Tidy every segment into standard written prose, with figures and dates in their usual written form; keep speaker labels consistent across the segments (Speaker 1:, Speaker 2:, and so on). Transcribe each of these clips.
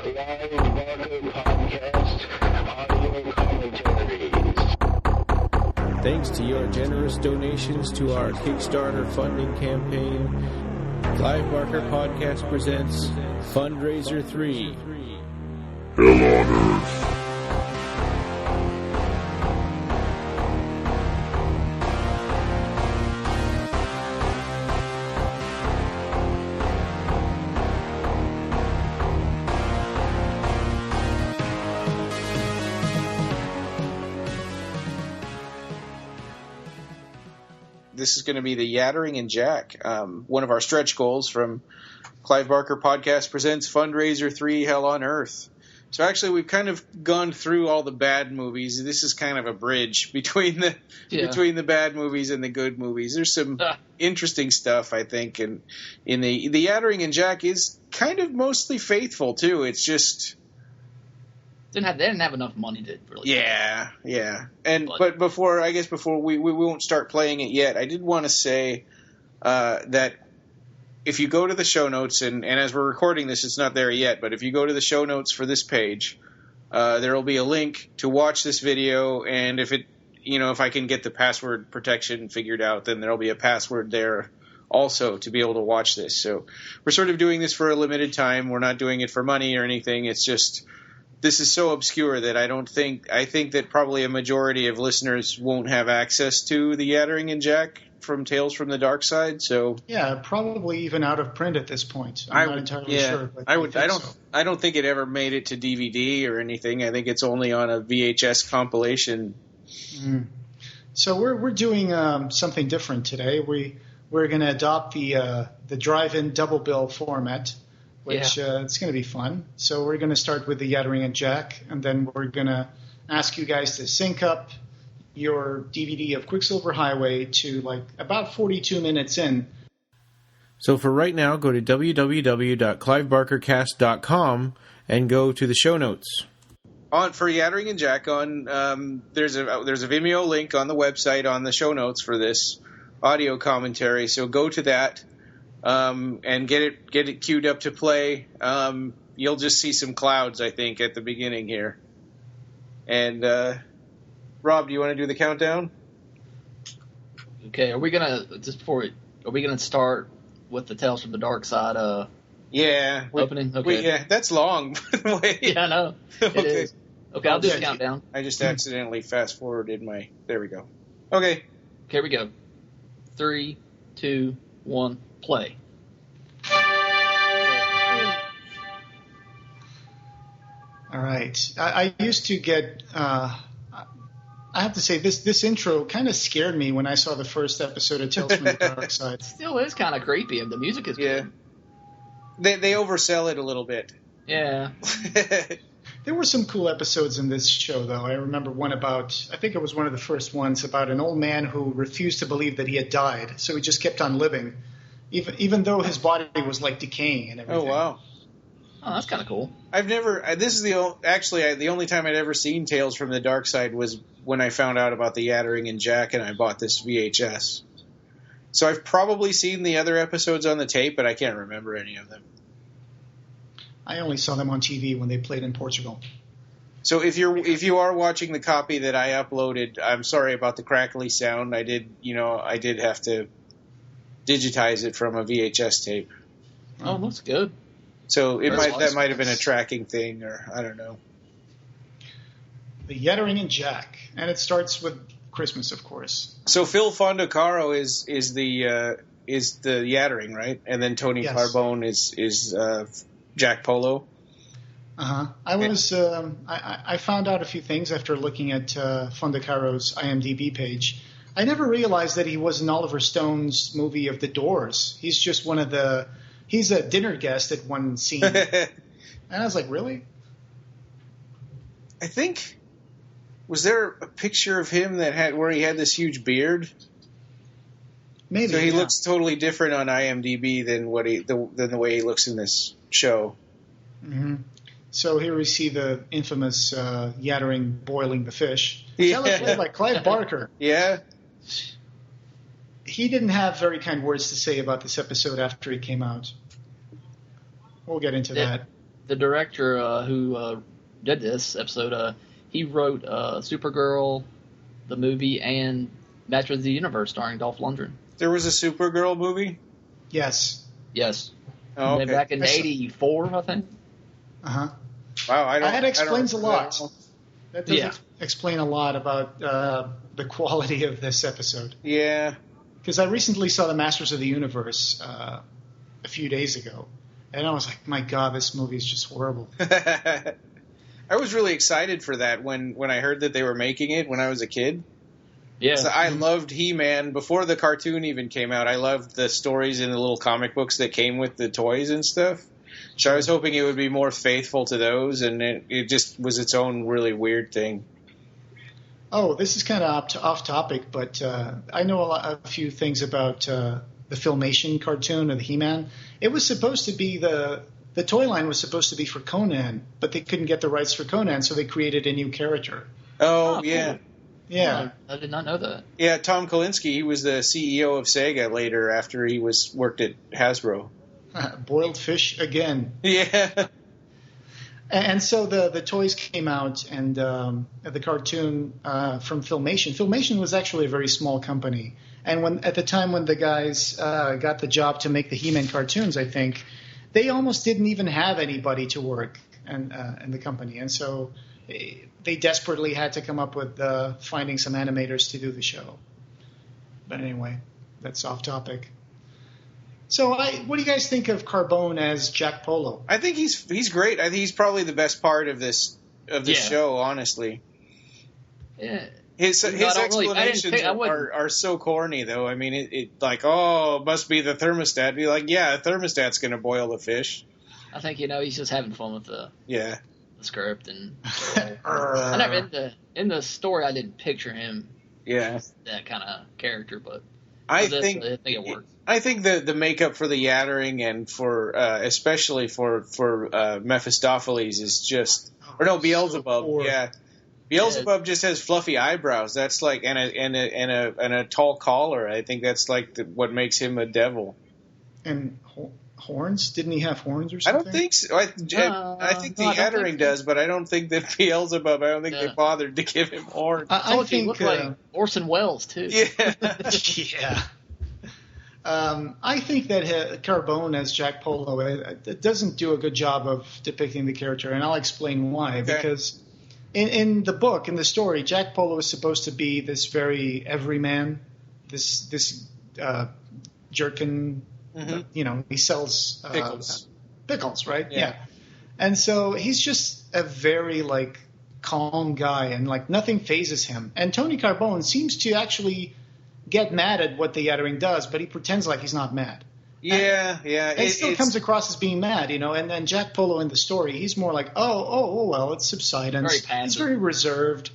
Speaker 1: Clive Barker Podcast audio commentaries.
Speaker 2: Thanks to your generous donations to our Kickstarter funding campaign, Clive Barker Podcast presents Fundraiser 3.
Speaker 3: Hell on Earth.
Speaker 4: This is going to be the Yattering and Jack, one of our stretch goals from Clive Barker Podcast presents Fundraiser 3 Hell on Earth. So actually we've kind of gone through all the bad movies. This is kind of a bridge between the bad movies and the good movies. There's some interesting stuff, I think, and in the Yattering and Jack is kind of mostly faithful too. It's just
Speaker 5: they didn't have enough money to really.
Speaker 4: Yeah. But before we won't start playing it yet, I did want to say that if you go to the show notes, and as we're recording this, it's not there yet, but if you go to the show notes for this page, there will be a link to watch this video, and if I can get the password protection figured out, then there'll be a password there also to be able to watch this. So we're sort of doing this for a limited time. We're not doing it for money or anything. It's just this is so obscure that I think that probably a majority of listeners won't have access to the Yattering and Jack from Tales from the Dark Side. So
Speaker 6: yeah, probably even out of print at this point. I'm not entirely sure. But
Speaker 4: I don't think it ever made it to DVD or anything. I think it's only on a VHS compilation.
Speaker 6: Mm. So we're doing something different today. We're going to adopt the drive-in double bill format, which it's going to be fun. So we're going to start with the Yattering and Jack, and then we're going to ask you guys to sync up your DVD of Quicksilver Highway to like about 42 minutes in.
Speaker 2: So for right now, go to www.clivebarkercast.com and go to the show notes.
Speaker 4: For Yattering and Jack, there's a Vimeo link on the website on the show notes for this audio commentary. So go to that. And get it queued up to play. You'll just see some clouds, I think, at the beginning here. And Rob, do you want to do the countdown?
Speaker 5: Okay, are we gonna start with the Tales from the Dark Side? Opening. Okay,
Speaker 4: that's long. By the way.
Speaker 5: Yeah, I know. It is. Okay, I'll do the countdown.
Speaker 4: I just accidentally fast forwarded my. There we go. Okay.
Speaker 5: Here we go. 3, 2, 1. Play.
Speaker 6: All right. I used to get. I have to say this intro kind of scared me when I saw the first episode of Tales from the Dark Side.
Speaker 5: Still is kind of creepy, and the music is good.
Speaker 4: They oversell it a little bit.
Speaker 5: Yeah.
Speaker 6: There were some cool episodes in this show, though. I remember one about, I think it was one of the first ones, about an old man who refused to believe that he had died, so he just kept on living. Even though his body was like decaying and everything.
Speaker 4: Oh wow!
Speaker 5: Oh, that's kind of cool.
Speaker 4: I've never. This is the only time I'd ever seen Tales from the Dark Side was when I found out about the Yattering and Jack, and I bought this VHS. So I've probably seen the other episodes on the tape, but I can't remember any of them.
Speaker 6: I only saw them on TV when they played in Portugal.
Speaker 4: So if you are watching the copy that I uploaded, I'm sorry about the crackly sound. I did have to digitize it from a VHS tape.
Speaker 5: Oh, that's good.
Speaker 4: So that might have been a tracking thing, or I don't know.
Speaker 6: The Yattering and Jack, and it starts with Christmas, of course.
Speaker 4: So Phil Fondacaro is the Yattering, right? And then Tony Carbone is Jack Polo.
Speaker 6: I found out a few things after looking at Fondacaro's IMDb page. I never realized that he was in Oliver Stone's movie of The Doors. He's just he's a dinner guest at one scene. And I was like, really?
Speaker 4: I think, was there a picture of him where he had this huge beard?
Speaker 6: Maybe.
Speaker 4: So he looks totally different on IMDb than the way he looks in this show.
Speaker 6: Mm-hmm. So here we see the infamous Yattering boiling the fish.
Speaker 4: Yeah.
Speaker 6: That was played by Clive Barker.
Speaker 4: Yeah.
Speaker 6: He didn't have very kind words to say about this episode after it came out. We'll get into that.
Speaker 5: the director who did this episode, he wrote Supergirl, the movie, and Masters of the Universe starring Dolph Lundgren.
Speaker 4: There was a Supergirl movie?
Speaker 6: Yes.
Speaker 5: Yes.
Speaker 4: Oh, okay.
Speaker 5: Back in '84, I think.
Speaker 6: Uh-huh.
Speaker 4: Wow,
Speaker 6: that explains a lot. That does
Speaker 5: Yeah.
Speaker 6: explain a lot about the quality of this episode.
Speaker 4: Yeah.
Speaker 6: Because I recently saw the Masters of the Universe a few days ago, and I was like, my God, this movie is just horrible.
Speaker 4: I was really excited for that when I heard that they were making it when I was a kid.
Speaker 5: Yeah.
Speaker 4: So I loved He-Man. Before the cartoon even came out, I loved the stories in the little comic books that came with the toys and stuff. So I was hoping it would be more faithful to those, and it just was its own really weird thing.
Speaker 6: Oh, this is kind of off topic, but I know a few things about the Filmation cartoon of the He-Man. It was supposed to be the toy line was supposed to be for Conan, but they couldn't get the rights for Conan, so they created a new character.
Speaker 4: Oh, yeah.
Speaker 5: Cool.
Speaker 6: Yeah.
Speaker 5: I did not know that.
Speaker 4: Yeah, Tom Kalinske, he was the CEO of Sega later after he worked at Hasbro.
Speaker 6: Boiled fish again.
Speaker 4: Yeah.
Speaker 6: And so the toys came out, and the cartoon from Filmation. Filmation was actually a very small company, and at the time when the guys got the job to make the He-Man cartoons, I think they almost didn't even have anybody to work in the company, and so they desperately had to come up with finding some animators to do the show. But anyway, that's off topic. So, what do you guys think of Carbone as Jack Polo?
Speaker 4: I think he's great. I think he's probably the best part of this show, honestly.
Speaker 5: Yeah.
Speaker 4: His explanations are so corny, though. I mean, it like, oh, it must be the thermostat. Be like, yeah, a thermostat's going to boil the fish.
Speaker 5: I think he's just having fun with the script and. I never in the story I didn't picture him.
Speaker 4: Yeah.
Speaker 5: That kind of character, but
Speaker 4: I think
Speaker 5: it worked.
Speaker 4: I think the makeup for the Yattering and for especially for Mephistopheles is just Beelzebub.
Speaker 6: So
Speaker 4: yeah, Beelzebub just has fluffy eyebrows. That's like and a tall collar. I think that's like what makes him a devil.
Speaker 6: And horns? Didn't he have horns or something?
Speaker 4: I don't think so. I think the Yattering does, but I don't think that Beelzebub. I don't think they bothered to give him horns.
Speaker 6: I think he
Speaker 5: looked like Orson Welles too.
Speaker 4: Yeah.
Speaker 6: Yeah. I think that Carbone as Jack Polo doesn't do a good job of depicting the character, and I'll explain why. Okay. Because in the book, in the story, Jack Polo is supposed to be this very everyman, this jerkin. Mm-hmm. He sells pickles, right? Yeah. And so he's just a very calm guy, and nothing phases him. And Tony Carbone seems to actually get mad at what the Yattering does, but he pretends like he's not mad.
Speaker 4: Yeah.
Speaker 6: It still comes across as being mad, And then Jack Polo in the story, he's more like, oh, well, it's subsidence.
Speaker 5: Very passive.
Speaker 6: He's very reserved,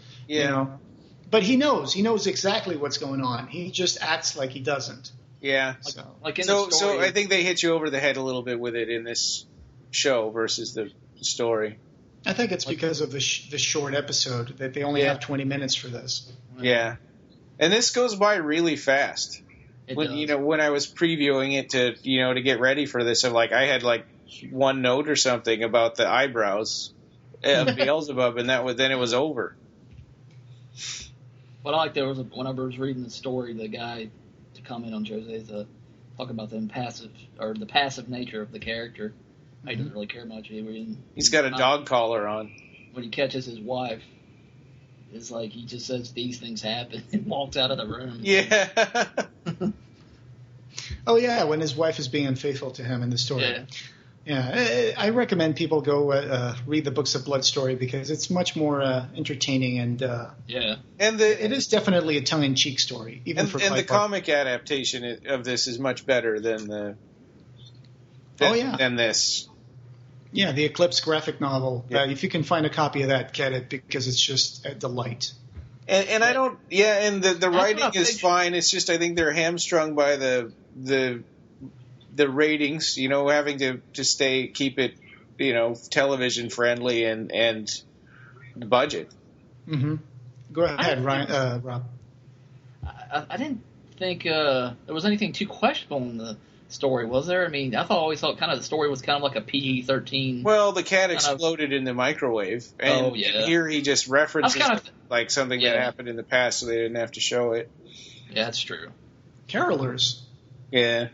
Speaker 6: But he knows exactly what's going on. He just acts like he doesn't.
Speaker 4: Yeah.
Speaker 6: So
Speaker 4: I think they hit you over the head a little bit with it in this show versus the story.
Speaker 6: I think it's because of the short episode that they only have 20 minutes for this.
Speaker 4: Yeah. And this goes by really fast. When I was previewing it to get ready for this, I had one note or something about the eyebrows of Beelzebub, and then it was over.
Speaker 5: What I like there was when I was reading the story, the guy to comment on Jose's talk about the passive nature of the character. He doesn't really care much.
Speaker 4: He's got a dog collar on.
Speaker 5: When he catches his wife, it's he just says these things happen and walks out of the room.
Speaker 4: Yeah.
Speaker 6: Oh, yeah, when his wife is being unfaithful to him in the story. Yeah. I recommend people go read the Books of Blood story because it's much more entertaining and it is definitely a tongue-in-cheek story.
Speaker 4: The comic adaptation of this is much better than than this.
Speaker 6: Yeah, the Eclipse graphic novel. Yeah. If you can find a copy of that, get it because it's just a delight. And
Speaker 4: I don't. Yeah, and the writing is fine. It's just I think they're hamstrung by the ratings. Having to keep it television friendly and the budget.
Speaker 6: Mm-hmm. Go ahead, Rob.
Speaker 5: I didn't think there was anything too questionable in story, was there? I mean, always thought kind of the story was kind of like a PG-13.
Speaker 4: Well, the cat exploded in the microwave, and here he just references like something that happened in the past, so they didn't have to show it.
Speaker 5: Yeah, that's true.
Speaker 6: Carolers.
Speaker 4: Yeah.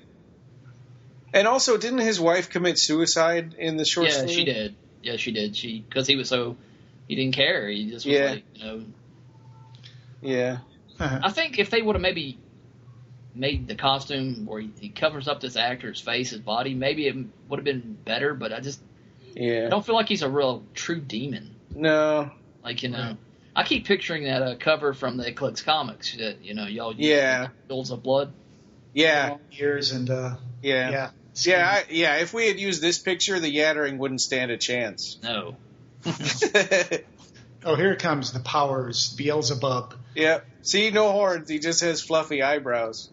Speaker 4: And also, didn't his wife commit suicide in the short story?
Speaker 5: Yeah, she did. Yeah, she did. Because he didn't care. He just was like,
Speaker 4: Yeah.
Speaker 5: I think if they would have maybe made the costume where he covers up this actor's face, his body, maybe it would have been better, but I don't feel like he's a real true demon.
Speaker 4: No.
Speaker 5: Like, I keep picturing that cover from the Eclipse comics that, y'all use Bills of Blood.
Speaker 4: Yeah.
Speaker 6: Long ears and,
Speaker 4: Yeah. If we had used this picture, the Yattering wouldn't stand a chance.
Speaker 5: No.
Speaker 6: Oh, here it comes, the powers, Beelzebub.
Speaker 4: Yep. See, no horns. He just has fluffy eyebrows.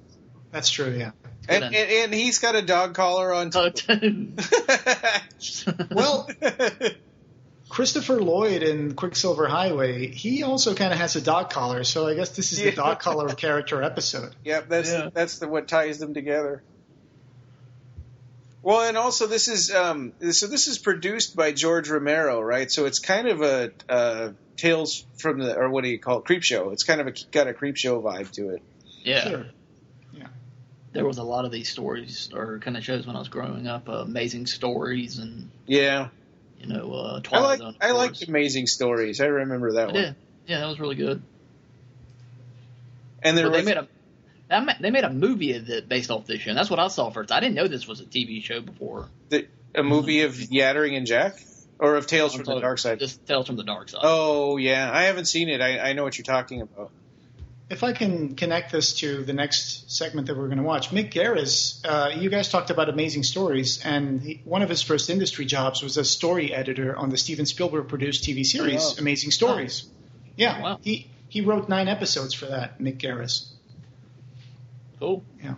Speaker 6: That's true, yeah.
Speaker 4: And he's got a dog collar on too.
Speaker 6: Well, Christopher Lloyd in Quicksilver Highway, he also kind of has a dog collar, so I guess this is the dog collar character episode.
Speaker 4: Yep, that's what ties them together. Well, and also this is produced by George Romero, right? So it's kind of a Tales from the, or what do you call it, creep show. It's kind of got a creep show vibe to it.
Speaker 5: Yeah.
Speaker 6: Sure. Yeah.
Speaker 5: There was a lot of these stories or kind of shows when I was growing up, Amazing Stories and Twilight Zone.
Speaker 4: I liked Amazing Stories. I remember that one.
Speaker 5: Did. Yeah, that was really good.
Speaker 4: And
Speaker 5: they made a movie based off this show, and that's what I saw first. I didn't know this was a TV show before.
Speaker 4: A movie of Yattering and Jack? Or of Tales from the Dark Side?
Speaker 5: Just Tales from the Dark Side.
Speaker 4: Oh, yeah. I haven't seen it. I know what you're talking about.
Speaker 6: If I can connect this to the next segment that we're going to watch, Mick Garris, you guys talked about Amazing Stories, and one of his first industry jobs was a story editor on the Steven Spielberg-produced TV series Amazing Stories. Oh. Yeah, wow. He wrote 9 episodes for that, Mick Garris.
Speaker 5: Cool.
Speaker 6: Yeah.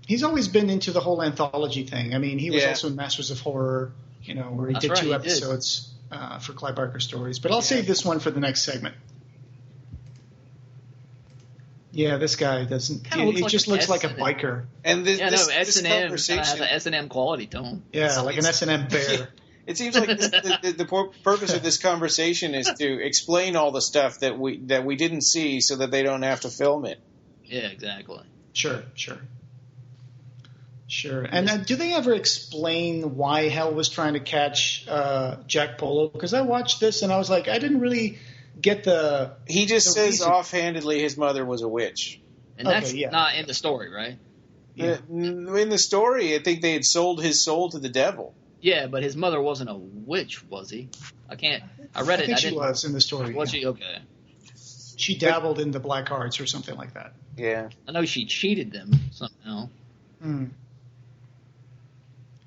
Speaker 6: He's always been into the whole anthology thing. I mean, he was also in Masters of Horror, where he did 2 episodes for Clive Barker stories. But I'll save this one for the next segment. Yeah, this guy doesn't. He just looks like a biker.
Speaker 4: And this
Speaker 5: S&M has an S&M quality to him.
Speaker 6: Yeah, like an S&M bear.
Speaker 4: It seems like the purpose of this conversation is to explain all the stuff that we didn't see, so that they don't have to film it.
Speaker 5: Yeah, exactly.
Speaker 6: Sure. And do they ever explain why Hell was trying to catch Jack Polo? Because I watched this and I was like, I didn't really get the.
Speaker 4: He just says reason. Offhandedly his mother was a witch.
Speaker 5: And that's not in the story, right?
Speaker 4: Yeah. In the story, I think they had sold his soul to the devil.
Speaker 5: Yeah, but his mother wasn't a witch, was he? I read it.
Speaker 6: I think she was in the story.
Speaker 5: Was she? Okay.
Speaker 6: She dabbled in the black arts or something like that.
Speaker 4: Yeah.
Speaker 5: I know she cheated them somehow.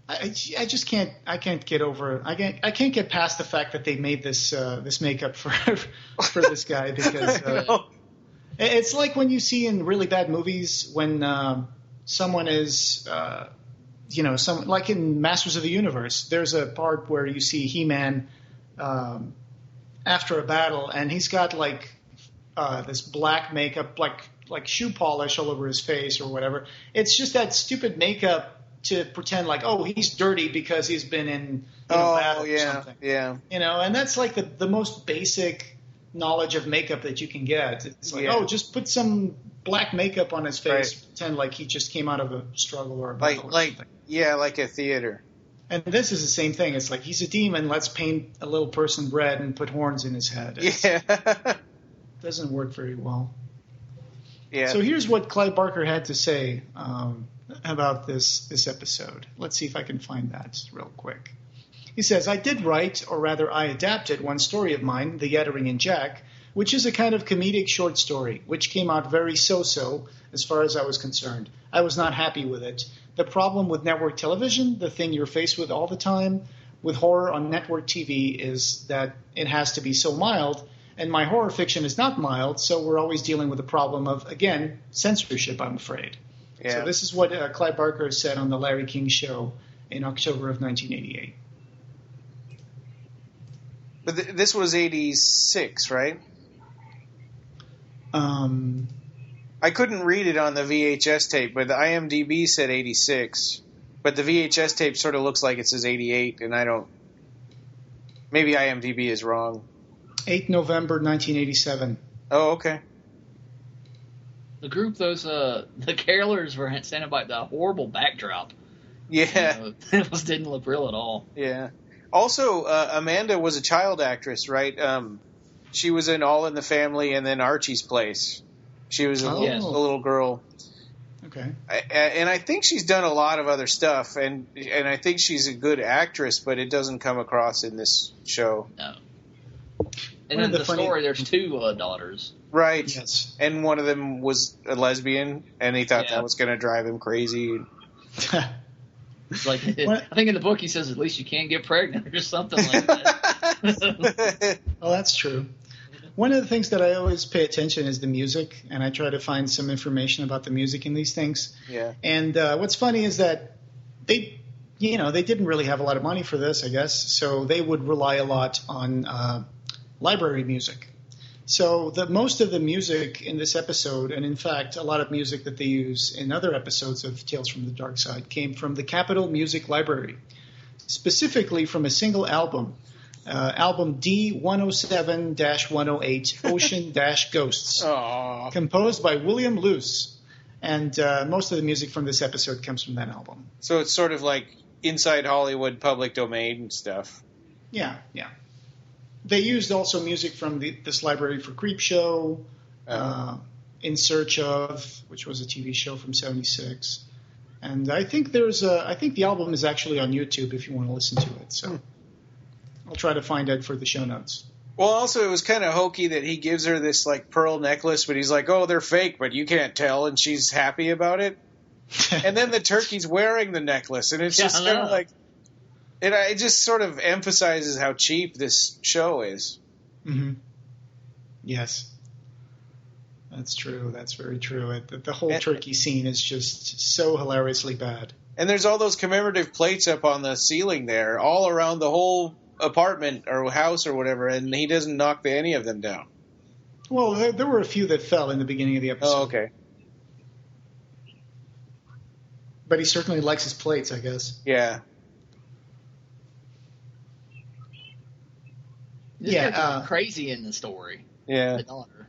Speaker 6: I just can't. I can't get over. I can't get past the fact that they made this makeup for this guy because it's like when you see in really bad movies when someone is like in Masters of the Universe. There's a part where you see He-Man after a battle, and he's got like this black makeup, like shoe polish all over his face or whatever. It's just that stupid makeup to pretend like, oh, he's dirty because he's been in battle or something.
Speaker 4: Yeah.
Speaker 6: And that's like the most basic knowledge of makeup that you can get. It's like, just put some black makeup on his face, pretend like he just came out of a struggle or a battle or something. Yeah,
Speaker 4: like a theater.
Speaker 6: And this is the same thing. It's like, he's a demon, let's paint a little person red and put horns in his head. Doesn't work very well. Yeah. So here's what Clive Barker had to say about this episode. Let's see if I can find that real quick. He says, I did write, or rather I adapted, one story of mine, The Yattering and Jack, which is a kind of comedic short story, which came out very so-so as far as I was concerned. I was not happy with it. The problem with network television, the thing you're faced with all the time, with horror on network TV is that it has to be so mild, and my horror fiction is not mild, so we're always dealing with the problem of, again, censorship, I'm afraid. Yeah. So this is what Clive Barker said on The Larry King Show in October of 1988.
Speaker 4: But this was 86, right? I couldn't read it on the VHS tape, but the IMDb said 86. But the VHS tape sort of looks like it says 88, and I don't... Maybe IMDb is wrong.
Speaker 6: 8 November 1987.
Speaker 4: Oh, okay.
Speaker 5: The group, the carolers were standing by the horrible backdrop.
Speaker 4: Yeah.
Speaker 5: It didn't look real at all.
Speaker 4: Yeah. Also, Amanda was a child actress, right? She was in All in the Family and then Archie's Place. She was a little girl.
Speaker 6: Okay.
Speaker 4: And I think she's done a lot of other stuff, and I think she's a good actress, but it doesn't come across in this show.
Speaker 5: No. And in the story, there's two daughters.
Speaker 4: Right.
Speaker 6: Yes.
Speaker 4: And one of them was a lesbian, and he thought that was going to drive him crazy.
Speaker 5: It's like, I think in the book he says at least you can't get pregnant or something like that.
Speaker 6: Well, that's true. One of the things that I always pay attention is the music, and I try to find some information about the music in these things.
Speaker 4: Yeah.
Speaker 6: And what's funny is that they didn't really have a lot of money for this, I guess, so they would rely a lot on library music. So most of the music in this episode, and in fact a lot of music that they use in other episodes of Tales from the Dark Side, came from the Capitol Music Library, specifically from a single album, album D107-108, Ocean-Ghosts, composed by William Luce. And most of the music from this episode comes from that album.
Speaker 4: So it's sort of like inside Hollywood public domain stuff.
Speaker 6: Yeah, yeah. They used also music from this library for Creepshow, In Search Of, which was a TV show from '76, and I think the album is actually on YouTube if you want to listen to it. So I'll try to find it for the show notes.
Speaker 4: Well, also it was kind of hokey that he gives her this like pearl necklace, but he's like, "Oh, they're fake, but you can't tell," and she's happy about it. And then the turkey's wearing the necklace, and it's just kind of like. It just sort of emphasizes how cheap this show is.
Speaker 6: Mm-hmm. Yes. That's true. That's very true. The whole turkey scene is just so hilariously bad.
Speaker 4: And there's all those commemorative plates up on the ceiling there, all around the whole apartment or house or whatever, and he doesn't knock any of them down.
Speaker 6: Well, there were a few that fell in the beginning of the episode.
Speaker 4: Oh, okay.
Speaker 6: But he certainly likes his plates, I guess.
Speaker 4: Yeah.
Speaker 5: This guy's crazy in the story.
Speaker 4: Yeah.
Speaker 5: The daughter.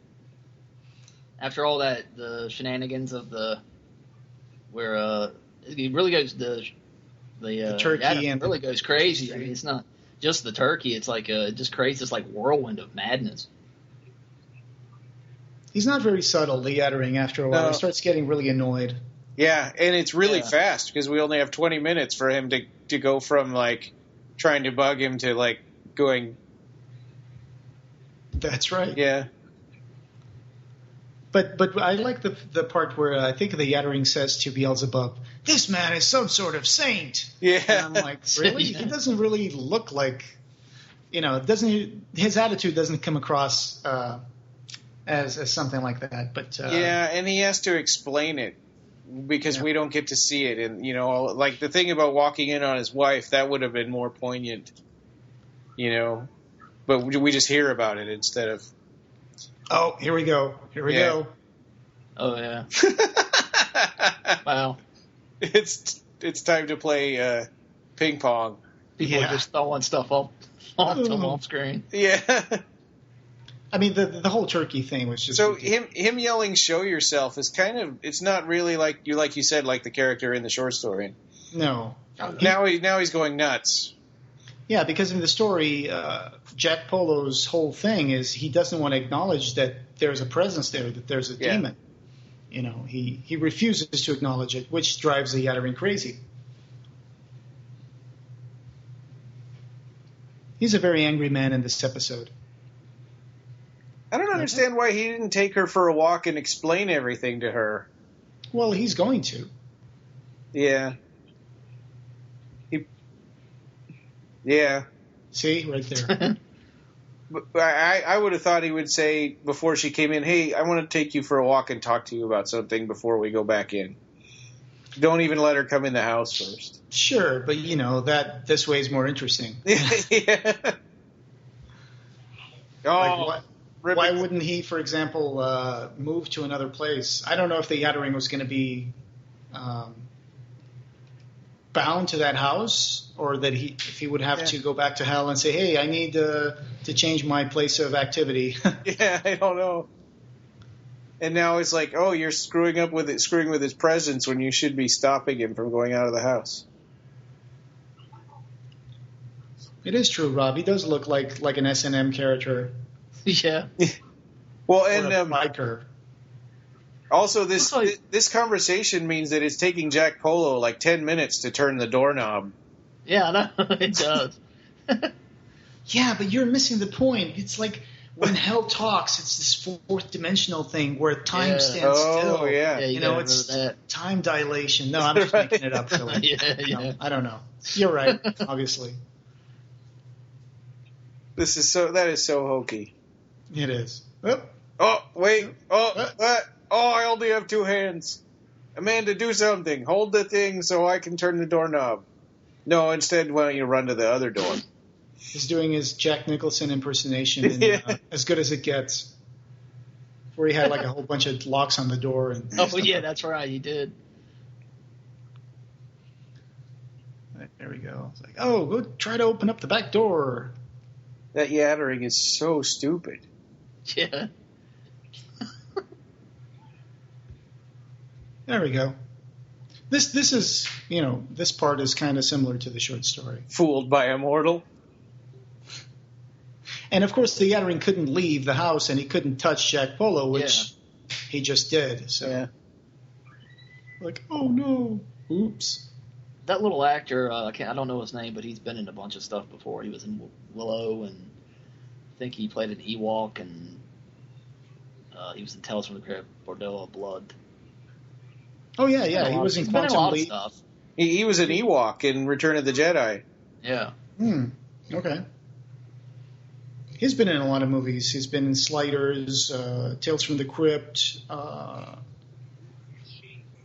Speaker 5: After all that, the shenanigans of where he really goes the
Speaker 6: turkey and
Speaker 5: really goes crazy. I mean, it's not just the turkey; it's like it just creates this like whirlwind of madness.
Speaker 6: He's not very subtle, the Yattering. After a while, he starts getting really annoyed.
Speaker 4: Yeah, and it's really fast because we only have 20 minutes for him to go from like trying to bug him to like going.
Speaker 6: That's right.
Speaker 4: Yeah.
Speaker 6: But I like the part where I think the Yattering says to Beelzebub, "This man is some sort of saint."
Speaker 4: Yeah.
Speaker 6: And I'm like, really? He doesn't really look like, his attitude doesn't come across as something like that. But
Speaker 4: yeah, and he has to explain it because we don't get to see it. And, like the thing about walking in on his wife, that would have been more poignant, but we just hear about it instead of.
Speaker 6: Oh, here we go. Here we go.
Speaker 5: Oh, yeah. Wow.
Speaker 4: It's time to play ping pong.
Speaker 5: People are just throwing stuff off screen.
Speaker 4: Yeah.
Speaker 6: I mean, the whole turkey thing was just...
Speaker 4: So him yelling, "Show yourself," is kind of... It's not really like you said, like the character in the short story.
Speaker 6: No.
Speaker 4: Now he's going nuts.
Speaker 6: Yeah, because in the story, Jack Polo's whole thing is he doesn't want to acknowledge that there's a presence there, that there's a demon. He refuses to acknowledge it, which drives the Yattering crazy. He's a very angry man in this episode.
Speaker 4: I don't understand why he didn't take her for a walk and explain everything to her.
Speaker 6: Well, he's going to.
Speaker 4: Yeah. Yeah.
Speaker 6: See, right there.
Speaker 4: I would have thought he would say before she came in, "Hey, I want to take you for a walk and talk to you about something before we go back in." Don't even let her come in the house first.
Speaker 6: Sure, but that this way is more interesting.
Speaker 4: Yeah. Oh,
Speaker 6: why wouldn't he, for example, move to another place? I don't know if the Yattering was going to be bound to that house, or that if he would have to go back to hell and say, "Hey, I need to change my place of activity."
Speaker 4: Yeah, I don't know. And now it's like, oh, you're screwing with his presence when you should be stopping him from going out of the house.
Speaker 6: It is true, Rob. He does look like an S&M character.
Speaker 5: Yeah.
Speaker 4: Well,
Speaker 6: Or
Speaker 4: and
Speaker 6: a biker.
Speaker 4: also this conversation means that it's taking Jack Polo like 10 minutes to turn the doorknob.
Speaker 5: Yeah, I know. It does.
Speaker 6: Yeah, but you're missing the point. It's like when hell talks, it's this fourth dimensional thing where time stands still.
Speaker 4: Oh, yeah.
Speaker 5: Yeah,
Speaker 6: It's time dilation. No, I'm just making it up, Philly.
Speaker 5: Yeah.
Speaker 6: No, I don't know. You're right, obviously.
Speaker 4: That is so hokey.
Speaker 6: It is.
Speaker 4: Oh, wait. Oh, what? Oh, I only have 2 hands. Amanda, do something. Hold the thing so I can turn the doorknob. No, instead, why don't you run to the other door?
Speaker 6: He's doing his Jack Nicholson impersonation in As Good as It Gets, where he had like a whole bunch of locks on the door. And
Speaker 5: Yeah, that's right. He did.
Speaker 6: There we go. It's like, oh, go try to open up the back door.
Speaker 4: That Yattering is so stupid.
Speaker 5: Yeah.
Speaker 6: There we go. This is, this part is kind of similar to the short story.
Speaker 4: Fooled by a mortal.
Speaker 6: And, of course, the Yattering couldn't leave the house, and he couldn't touch Jack Polo, which he just did. So, like, oh, no. Oops.
Speaker 5: That little actor, I don't know his name, but he's been in a bunch of stuff before. He was in Willow, and I think he played an Ewok, and he was in Tales from the Crypt, Bordeaux of Blood.
Speaker 6: Oh, yeah. He was in Quantum Leap.
Speaker 4: He was an Ewok in Return of the Jedi.
Speaker 5: Yeah.
Speaker 6: Okay. He's been in a lot of movies. He's been in Sliders, Tales from the Crypt,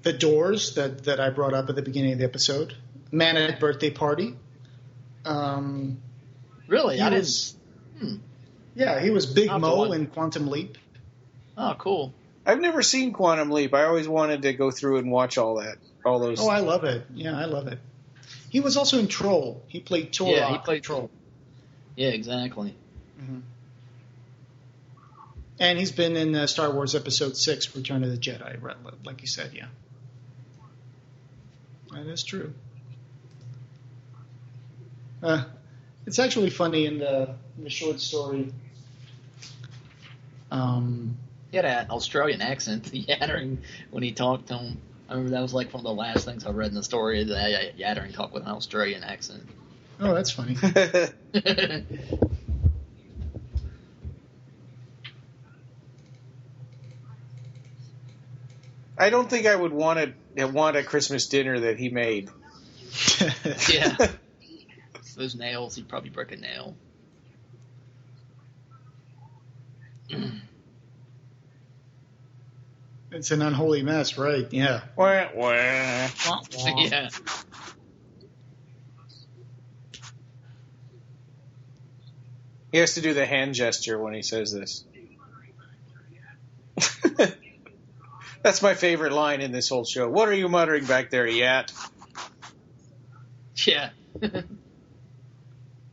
Speaker 6: The Doors that I brought up at the beginning of the episode, Man at Birthday Party.
Speaker 5: Really?
Speaker 6: Yeah, he was Big Mo in Quantum Leap.
Speaker 5: Oh, cool.
Speaker 4: I've never seen Quantum Leap. I always wanted to go through and watch all those.
Speaker 6: Oh, I love it. Yeah, I love it. He was also in Troll. He played Torok.
Speaker 5: Yeah, he played Troll. Yeah, exactly.
Speaker 6: Mm-hmm. And he's been in Star Wars Episode 6, Return of the Jedi, like you said, yeah. That is true. It's actually funny in the short story.
Speaker 5: He had an Australian accent, the Yattering, when he talked to him. I remember that was like one of the last things I read in the story, that Yattering talked with an Australian accent.
Speaker 6: Oh, that's funny.
Speaker 4: I don't think I would want a Christmas dinner that he made.
Speaker 5: Yeah. Those nails, he'd probably break a nail.
Speaker 6: It's an unholy mess, right? Yeah.
Speaker 4: Wah, wah.
Speaker 5: Yeah.
Speaker 4: He has to do the hand gesture when he says this. That's my favorite line in this whole show. What are you muttering back there, Yat?
Speaker 5: Yeah.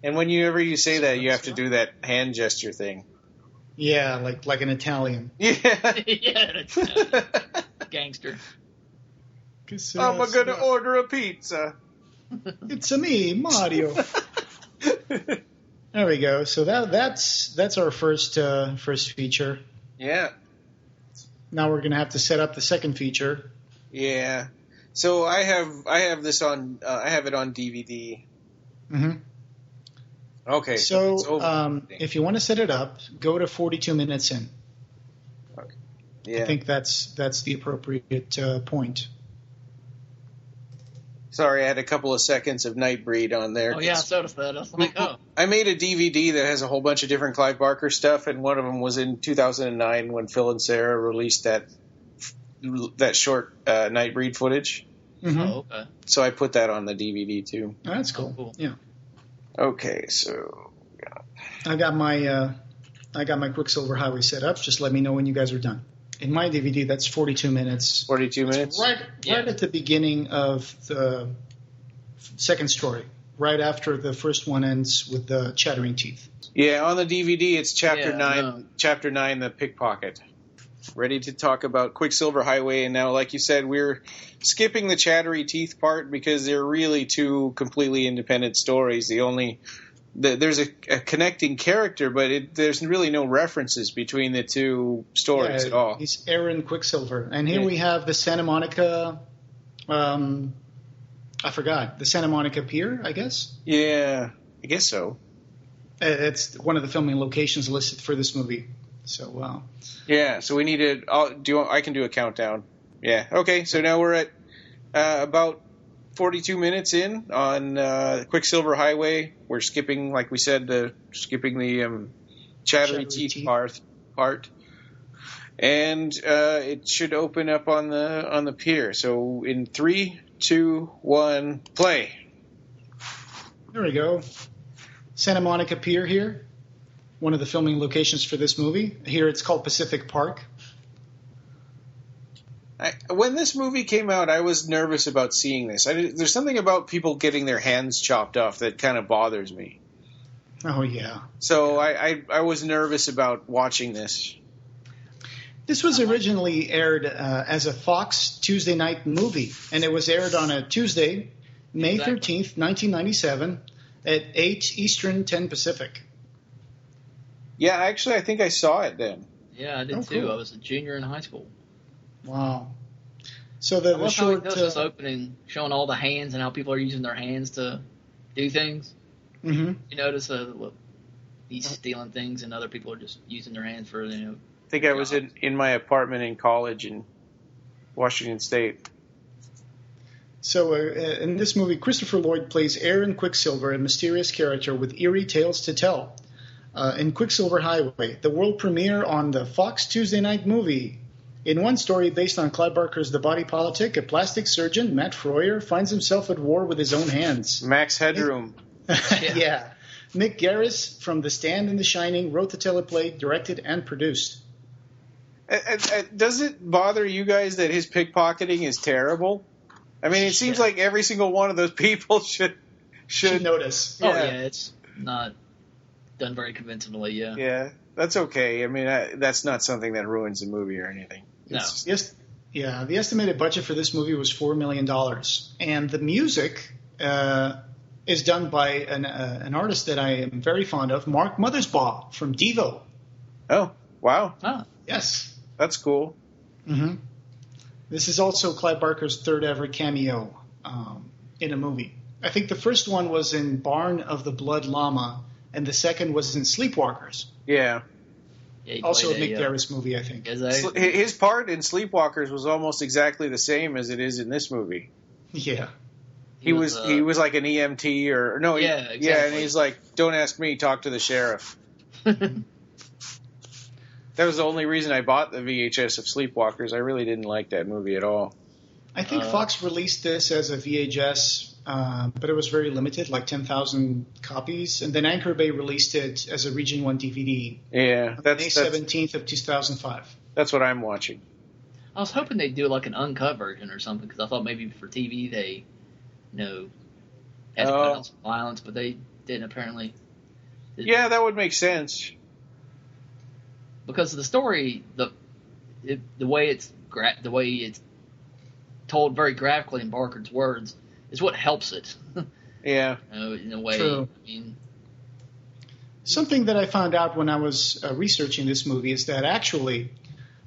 Speaker 4: And whenever you say that, you have to do that hand gesture thing.
Speaker 6: Yeah, like an Italian.
Speaker 4: Yeah.
Speaker 5: Yeah, gangster.
Speaker 6: Que Sera,
Speaker 4: I'm going to order a pizza.
Speaker 6: It's a me, Mario. There we go. So that's our first feature.
Speaker 4: Yeah.
Speaker 6: Now we're going to have to set up the second feature.
Speaker 4: Yeah. So I have this on I have it on DVD.
Speaker 6: Mm-hmm.
Speaker 4: Okay.
Speaker 6: So if you want to set it up, go to 42 minutes in.
Speaker 4: Okay. Yeah.
Speaker 6: I think that's the appropriate point.
Speaker 4: Sorry, I had a couple of seconds of Nightbreed on there.
Speaker 5: Oh, yeah, I noticed that. I was like, oh.
Speaker 4: I made a DVD that has a whole bunch of different Clive Barker stuff, and one of them was in 2009 when Phil and Sarah released that short Nightbreed footage.
Speaker 6: Mm-hmm.
Speaker 5: Oh, okay.
Speaker 4: So I put that on the DVD, too.
Speaker 6: Oh, that's cool.
Speaker 5: Oh, cool.
Speaker 6: Yeah.
Speaker 4: Okay, so...
Speaker 6: I got my I got my Quicksilver Highway set up. Just let me know when you guys are done. In my DVD, that's 42 minutes.
Speaker 4: 42 minutes?
Speaker 6: Right at the beginning of the second story, right after the first one ends with the chattering teeth.
Speaker 4: Yeah, on the DVD, it's Chapter 9, Chapter 9, The Pickpocket. Ready to talk about Quicksilver Highway, and now, like you said, we're skipping the chattery teeth part because they're really two completely independent stories. There's a connecting character, but there's really no references between the two stories at all.
Speaker 6: He's Aaron Quicksilver, and here we have the Santa Monica. I forgot the Santa Monica Pier, I guess.
Speaker 4: Yeah, I guess so.
Speaker 6: It's one of the filming locations listed for this movie. So,
Speaker 4: yeah, so we need to I can do a countdown. Yeah, okay, so now we're at about 42 minutes in on Quicksilver Highway. We're skipping, like we said, the chattery teeth part. And it should open up on the pier. So in 3, 2, 1, play.
Speaker 6: There we go. Santa Monica Pier here. One of the filming locations for this movie. Here it's called Pacific Park.
Speaker 4: When this movie came out, I was nervous about seeing this. There's something about people getting their hands chopped off that kind of bothers me.
Speaker 6: Oh, yeah.
Speaker 4: So I was nervous about watching this.
Speaker 6: This was originally aired as a Fox Tuesday night movie, and it was aired on a Tuesday, May 13th, 1997, at 8 Eastern, 10 Pacific.
Speaker 4: Yeah, actually, I think I saw it then.
Speaker 5: Yeah, I did too. Cool. I was a junior in high school.
Speaker 6: Wow. So the short
Speaker 5: this opening showing all the hands and how people are using their hands to do things.
Speaker 6: Mm-hmm.
Speaker 5: You notice he's stealing things and other people are just using their hands for
Speaker 4: I think I was in my apartment in college in Washington State.
Speaker 6: So in this movie, Christopher Lloyd plays Aaron Quicksilver, a mysterious character with eerie tales to tell. In Quicksilver Highway, the world premiere on the Fox Tuesday night movie. In one story based on Clive Barker's The Body Politic, a plastic surgeon, Matt Freuer, finds himself at war with his own hands.
Speaker 4: Max Headroom.
Speaker 6: Yeah. Mick Garris from The Stand and The Shining wrote the teleplay, directed, and produced.
Speaker 4: Does it bother you guys that his pickpocketing is terrible? I mean, it seems like every single one of those people should
Speaker 6: notice.
Speaker 5: Oh, yeah, it's not done very convincingly, yeah.
Speaker 4: Yeah, that's okay. I mean, that's not something that ruins the movie or anything.
Speaker 5: No.
Speaker 6: Yes, yeah, the estimated budget for this movie was $4 million. And the music is done by an artist that I am very fond of, Mark Mothersbaugh from Devo.
Speaker 4: Oh, wow.
Speaker 5: Ah.
Speaker 6: Yes.
Speaker 4: That's cool.
Speaker 6: Mm-hmm. This is also Clive Barker's third ever cameo in a movie. I think the first one was in Barn of the Blood Llama, and the second was in Sleepwalkers.
Speaker 4: Yeah.
Speaker 6: Also a Mick Garris movie, I think.
Speaker 4: His part in Sleepwalkers was almost exactly the same as it is in this movie.
Speaker 6: Yeah.
Speaker 4: He was like an EMT or no.
Speaker 5: Yeah, exactly.
Speaker 4: Yeah, and he's like, "Don't ask me, talk to the sheriff." That was the only reason I bought the VHS of Sleepwalkers. I really didn't like that movie at all.
Speaker 6: I think Fox released this as a VHS, but it was very limited, like 10,000 copies. And then Anchor Bay released it as a Region 1 DVD.
Speaker 4: Yeah,
Speaker 6: May 17th of 2005.
Speaker 4: That's what I'm watching.
Speaker 5: I was hoping they'd do like an uncut version or something, because I thought maybe for TV they, had to put out some violence, but they didn't apparently.
Speaker 4: Yeah, that would make sense.
Speaker 5: Because the story, the way it's told very graphically in Barker's words is what helps it.
Speaker 4: Yeah,
Speaker 5: in a way.
Speaker 6: True.
Speaker 5: I mean,
Speaker 6: something that I found out when I was researching this movie is that actually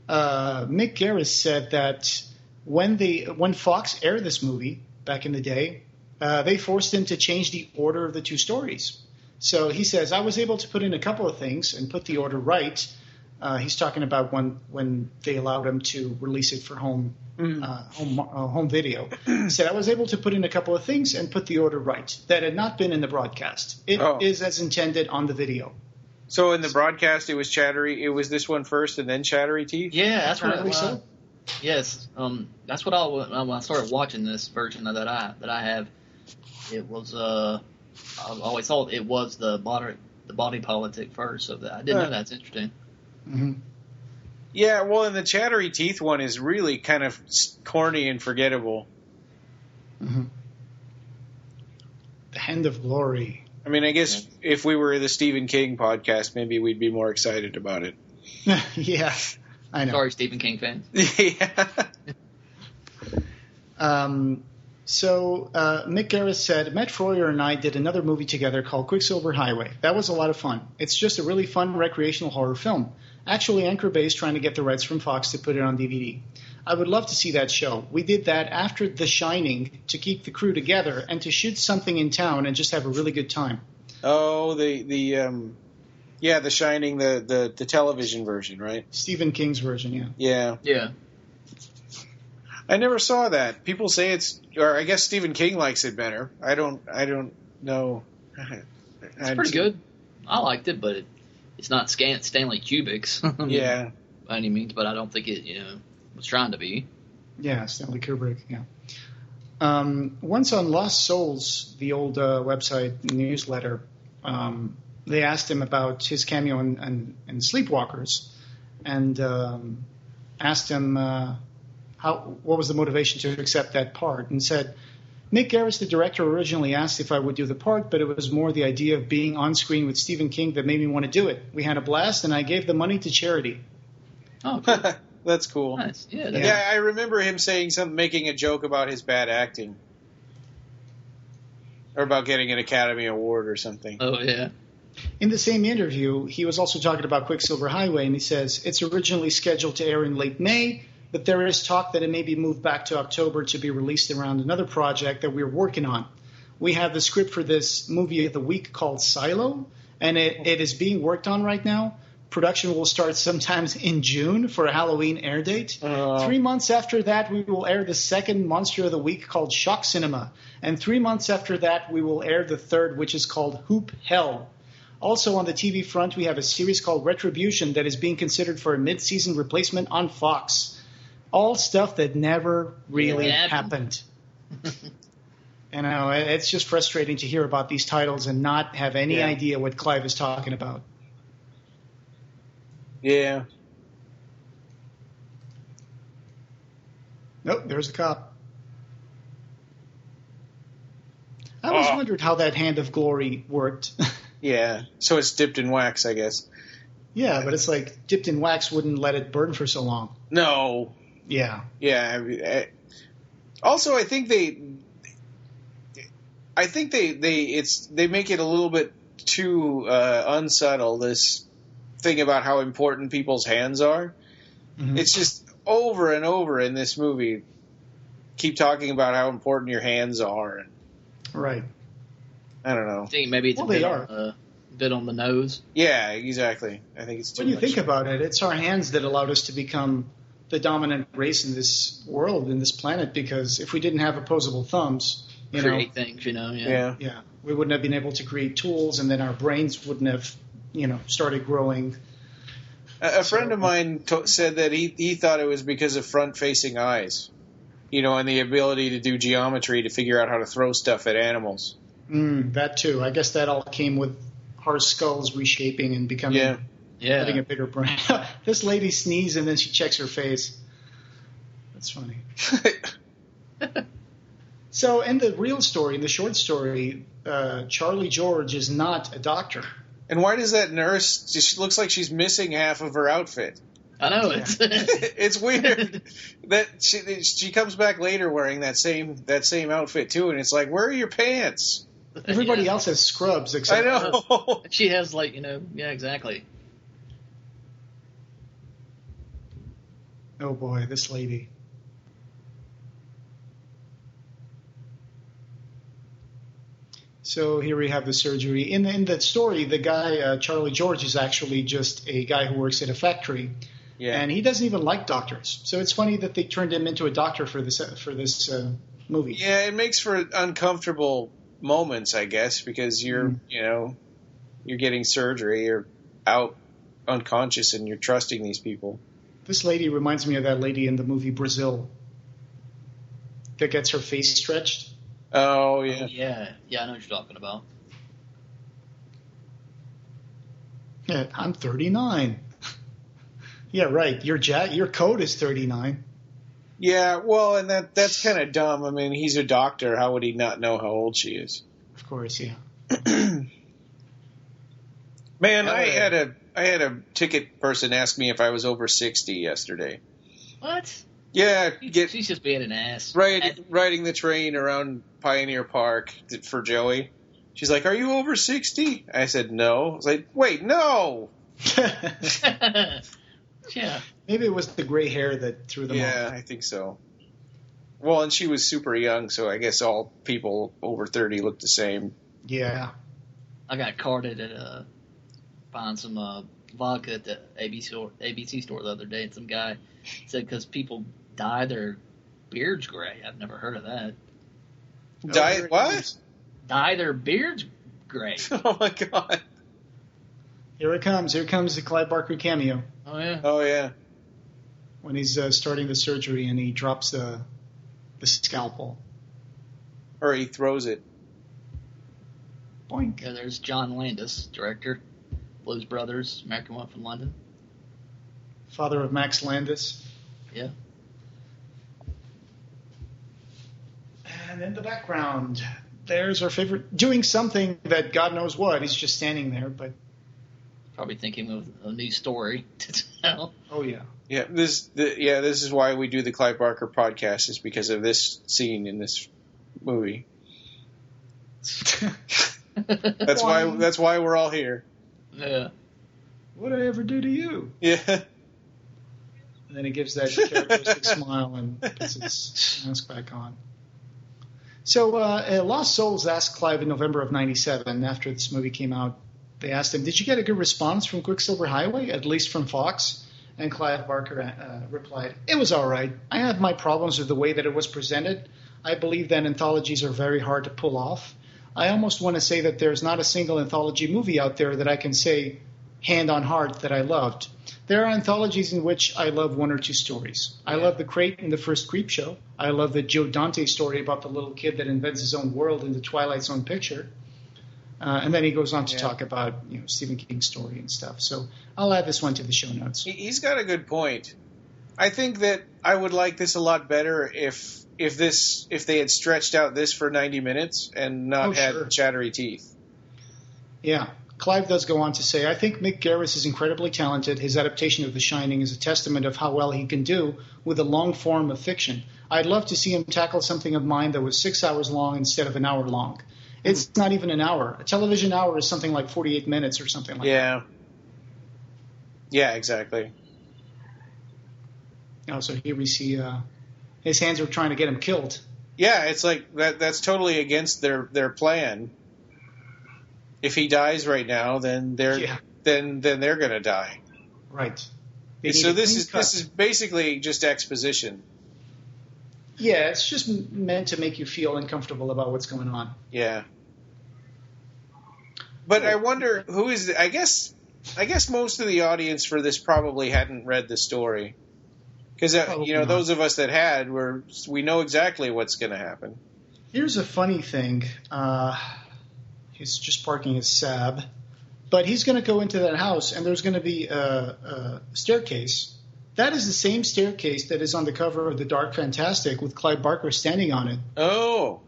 Speaker 6: Mick Garris said that when Fox aired this movie back in the day, they forced him to change the order of the two stories. So he says, I was able to put in a couple of things and put the order right. He's talking about when they allowed him to release it for home video. He said, I was able to put in a couple of things and put the order right. That had not been in the broadcast. It is as intended on the video.
Speaker 4: So in the broadcast, it was Chattery. It was this one first and then Chattery Teeth?
Speaker 5: Yeah, that's what
Speaker 6: Apparently so.
Speaker 5: Yes. That's what when I started watching this version that I have, it was I always thought it was the the Body Politic first, so I didn't know that's interesting.
Speaker 6: Mm-hmm.
Speaker 4: Yeah, well, and the Chattery Teeth one is really kind of corny and forgettable.
Speaker 6: Mm-hmm. The Hand of Glory.
Speaker 4: I mean, I guess if we were the Stephen King podcast, maybe we'd be more excited about it.
Speaker 6: Yeah, I know.
Speaker 5: Sorry, Stephen King fans.
Speaker 4: Yeah.
Speaker 6: So Mick Garris said, Matt Freuer and I did another movie together called Quicksilver Highway. That was a lot of fun. It's just a really fun recreational horror film. Actually, Anchor Bay is trying to get the rights from Fox to put it on DVD. I would love to see that show. We did that after The Shining to keep the crew together and to shoot something in town and just have a really good time.
Speaker 4: Oh, The Shining, the television version, right?
Speaker 6: Stephen King's version, yeah.
Speaker 4: Yeah.
Speaker 5: Yeah.
Speaker 4: I never saw that. People say or I guess Stephen King likes it better. I don't know.
Speaker 5: It's pretty good. I liked it, but it's not Stanley Kubrick's.
Speaker 4: Yeah.
Speaker 5: By any means, but I don't think it, was trying to be.
Speaker 6: Yeah, Stanley Kubrick, yeah. Once on Lost Souls, the old website newsletter, they asked him about his cameo in Sleepwalkers and asked him what was the motivation to accept that part, and said, Mick Garris, the director, originally asked if I would do the part, but it was more the idea of being on screen with Stephen King that made me want to do it. We had a blast, and I gave the money to charity.
Speaker 5: Oh, cool.
Speaker 4: That's cool.
Speaker 5: Nice. Yeah.
Speaker 4: Yeah, I remember him saying making a joke about his bad acting. Or about getting an Academy Award or something.
Speaker 5: Oh, yeah.
Speaker 6: In the same interview, he was also talking about Quicksilver Highway, and he says, it's originally scheduled to air in late May, but there is talk that it may be moved back to October to be released around another project that we're working on. We have the script for this movie of the week called Silo, and it is being worked on right now. Production will start sometimes in June for a Halloween air date. 3 months after that, we will air the second Monster of the Week called Shock Cinema. And 3 months after that, we will air the third, which is called Hoop Hell. Also on the TV front, we have a series called Retribution that is being considered for a mid-season replacement on Fox. All stuff that never really happened. You know, it's just frustrating to hear about these titles and not have any idea what Clive is talking about.
Speaker 4: Yeah.
Speaker 6: Nope, there's a cop. I always wondered how that Hand of Glory worked.
Speaker 4: Yeah, so it's dipped in wax, I guess.
Speaker 6: Yeah, but it's like dipped in wax wouldn't let it burn for so long.
Speaker 4: No.
Speaker 6: Yeah.
Speaker 4: Yeah. Also, I think they make it a little bit too unsubtle, this thing about how important people's hands are. Mm-hmm. It's just over and over in this movie. Keep talking about how important your hands are.
Speaker 6: Right.
Speaker 4: I don't know.
Speaker 5: I think maybe it's a bit on the nose.
Speaker 4: Yeah, exactly. I think it's too much.
Speaker 6: When you think about it, it's our hands that allowed us to become the dominant race in this world, in this planet, because if we didn't have opposable thumbs,
Speaker 5: create things, Yeah,
Speaker 6: we wouldn't have been able to create tools, and then our brains wouldn't have, started growing.
Speaker 4: A friend of mine said that he thought it was because of front-facing eyes, and the ability to do geometry to figure out how to throw stuff at animals.
Speaker 6: That too. I guess that all came with our skulls reshaping and becoming, having a bigger brain. This lady sneezes and then she checks her face. That's funny. So in the real story, in the short story, Charlie George is not a doctor.
Speaker 4: And why does that nurse just looks like she's missing half of her outfit?
Speaker 5: I know
Speaker 4: it's weird that she comes back later wearing that same outfit too, and it's like, where are your pants?
Speaker 6: Everybody else has scrubs except
Speaker 4: I know.
Speaker 5: Her. She has exactly.
Speaker 6: Oh boy, this lady. So here we have the surgery. In the story, the guy, Charlie George, is actually just a guy who works at a factory. Yeah. And he doesn't even like doctors. So it's funny that they turned him into a doctor for this movie.
Speaker 4: Yeah, it makes for uncomfortable moments, I guess, because you're getting surgery, you're out unconscious, and you're trusting these people.
Speaker 6: This lady reminds me of that lady in the movie Brazil that gets her face stretched.
Speaker 4: Oh, yeah.
Speaker 5: Yeah, I know what you're talking about.
Speaker 6: I'm 39. Yeah, right. Your code is 39.
Speaker 4: Yeah, well, and that's kind of dumb. I mean, he's a doctor. How would he not know how old she is?
Speaker 6: Of course, yeah.
Speaker 4: Man, I had a ticket person ask me if I was over 60 yesterday.
Speaker 5: What?
Speaker 4: Yeah,
Speaker 5: She's just being an ass.
Speaker 4: Riding the train around Pioneer Park for Joey. She's like, "Are you over 60?" I said, "No." I was like, "Wait, no."
Speaker 5: Yeah.
Speaker 6: Maybe it was the gray hair that threw them off.
Speaker 4: Yeah, I think so. Well, and she was super young, so I guess all people over 30 look the same.
Speaker 6: Yeah.
Speaker 5: I got carded at buying some vodka at the ABC store the other day, and some guy said because people dye their beards gray. I've never heard of that.
Speaker 4: Dye what?
Speaker 5: Dye their beards gray.
Speaker 4: Oh my god!
Speaker 6: Here it comes. Here comes the Clive Barker cameo.
Speaker 5: Oh yeah.
Speaker 4: Oh yeah.
Speaker 6: When he's starting the surgery and he drops the scalpel.
Speaker 4: Or he throws it.
Speaker 6: Boink.
Speaker 5: Yeah, there's John Landis, director, Blues Brothers, American One from London.
Speaker 6: Father of Max Landis.
Speaker 5: Yeah.
Speaker 6: And in the background, there's our favorite, doing something that God knows what. He's just standing there, but...
Speaker 5: Probably thinking of a new story to tell.
Speaker 6: Oh, yeah.
Speaker 4: Yeah, this is why we do the Clive Barker podcast, is because of this scene in this movie. That's why we're all here.
Speaker 5: Yeah.
Speaker 6: What did I ever do to you?
Speaker 4: Yeah.
Speaker 6: And then he gives that characteristic smile and puts his mask back on. So Lost Souls asked Clive in November of 97, after this movie came out, they asked him, "Did you get a good response from Quicksilver Highway, at least from Fox?" And Clive Barker replied, "It was all right. I have my problems with the way that it was presented. I believe that anthologies are very hard to pull off. I almost want to say that there's not a single anthology movie out there that I can say hand on heart that I loved. There are anthologies in which I love one or two stories. I love The Crate in the first Creep Show. I love the Joe Dante story about the little kid that invents his own world in the Twilight Zone picture." And then he goes on to talk about Stephen King's story and stuff. So I'll add this one to the show notes.
Speaker 4: He's got a good point. I think that I would like this a lot better if they had stretched out this for 90 minutes and not had chattery teeth.
Speaker 6: Yeah. Clive does go on to say, "I think Mick Garris is incredibly talented. His adaptation of The Shining is a testament of how well he can do with a long form of fiction. I'd love to see him tackle something of mine that was 6 hours long instead of an hour long. It's not even an hour. A television hour is something like 48 minutes or something like that.
Speaker 4: Yeah, exactly.
Speaker 6: So here we see his hands are trying to get him killed.
Speaker 4: Yeah, it's like that's totally against their plan. If he dies right now, then they're gonna die.
Speaker 6: Right.
Speaker 4: So this is basically just exposition.
Speaker 6: Yeah, it's just meant to make you feel uncomfortable about what's going on.
Speaker 4: Yeah. But I wonder who is I guess most of the audience for this probably hadn't read the story. Because those of us that had we know exactly what's going to happen.
Speaker 6: Here's a funny thing. He's just parking his Saab, but he's going to go into that house, and there's going to be a staircase. That is the same staircase that is on the cover of The Dark Fantastic with Clive Barker standing on it.
Speaker 4: Oh.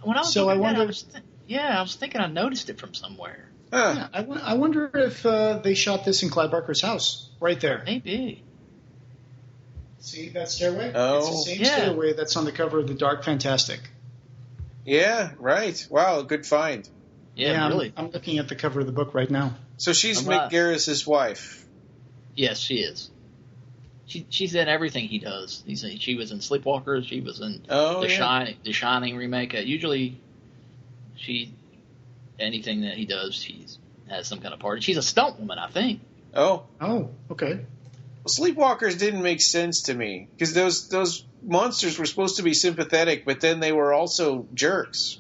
Speaker 5: When I was looking at it, I was thinking I noticed it from somewhere.
Speaker 6: Huh. Yeah, I wonder if they shot this in Clive Barker's house, right there.
Speaker 5: Maybe.
Speaker 6: See that stairway?
Speaker 4: Oh.
Speaker 6: It's the same stairway that's on the cover of The Dark Fantastic.
Speaker 4: Yeah, right. Wow, good find.
Speaker 5: Yeah, really.
Speaker 6: I'm looking at the cover of the book right now.
Speaker 4: So she's Mick Garris' wife.
Speaker 5: Yes, she is. She's in everything he does. She was in Sleepwalkers. She was in The Shining remake. Usually, anything that he does, she has some kind of part. She's a stunt woman, I think.
Speaker 4: Oh,
Speaker 6: okay.
Speaker 4: Well, Sleepwalkers didn't make sense to me because those monsters were supposed to be sympathetic, but then they were also jerks.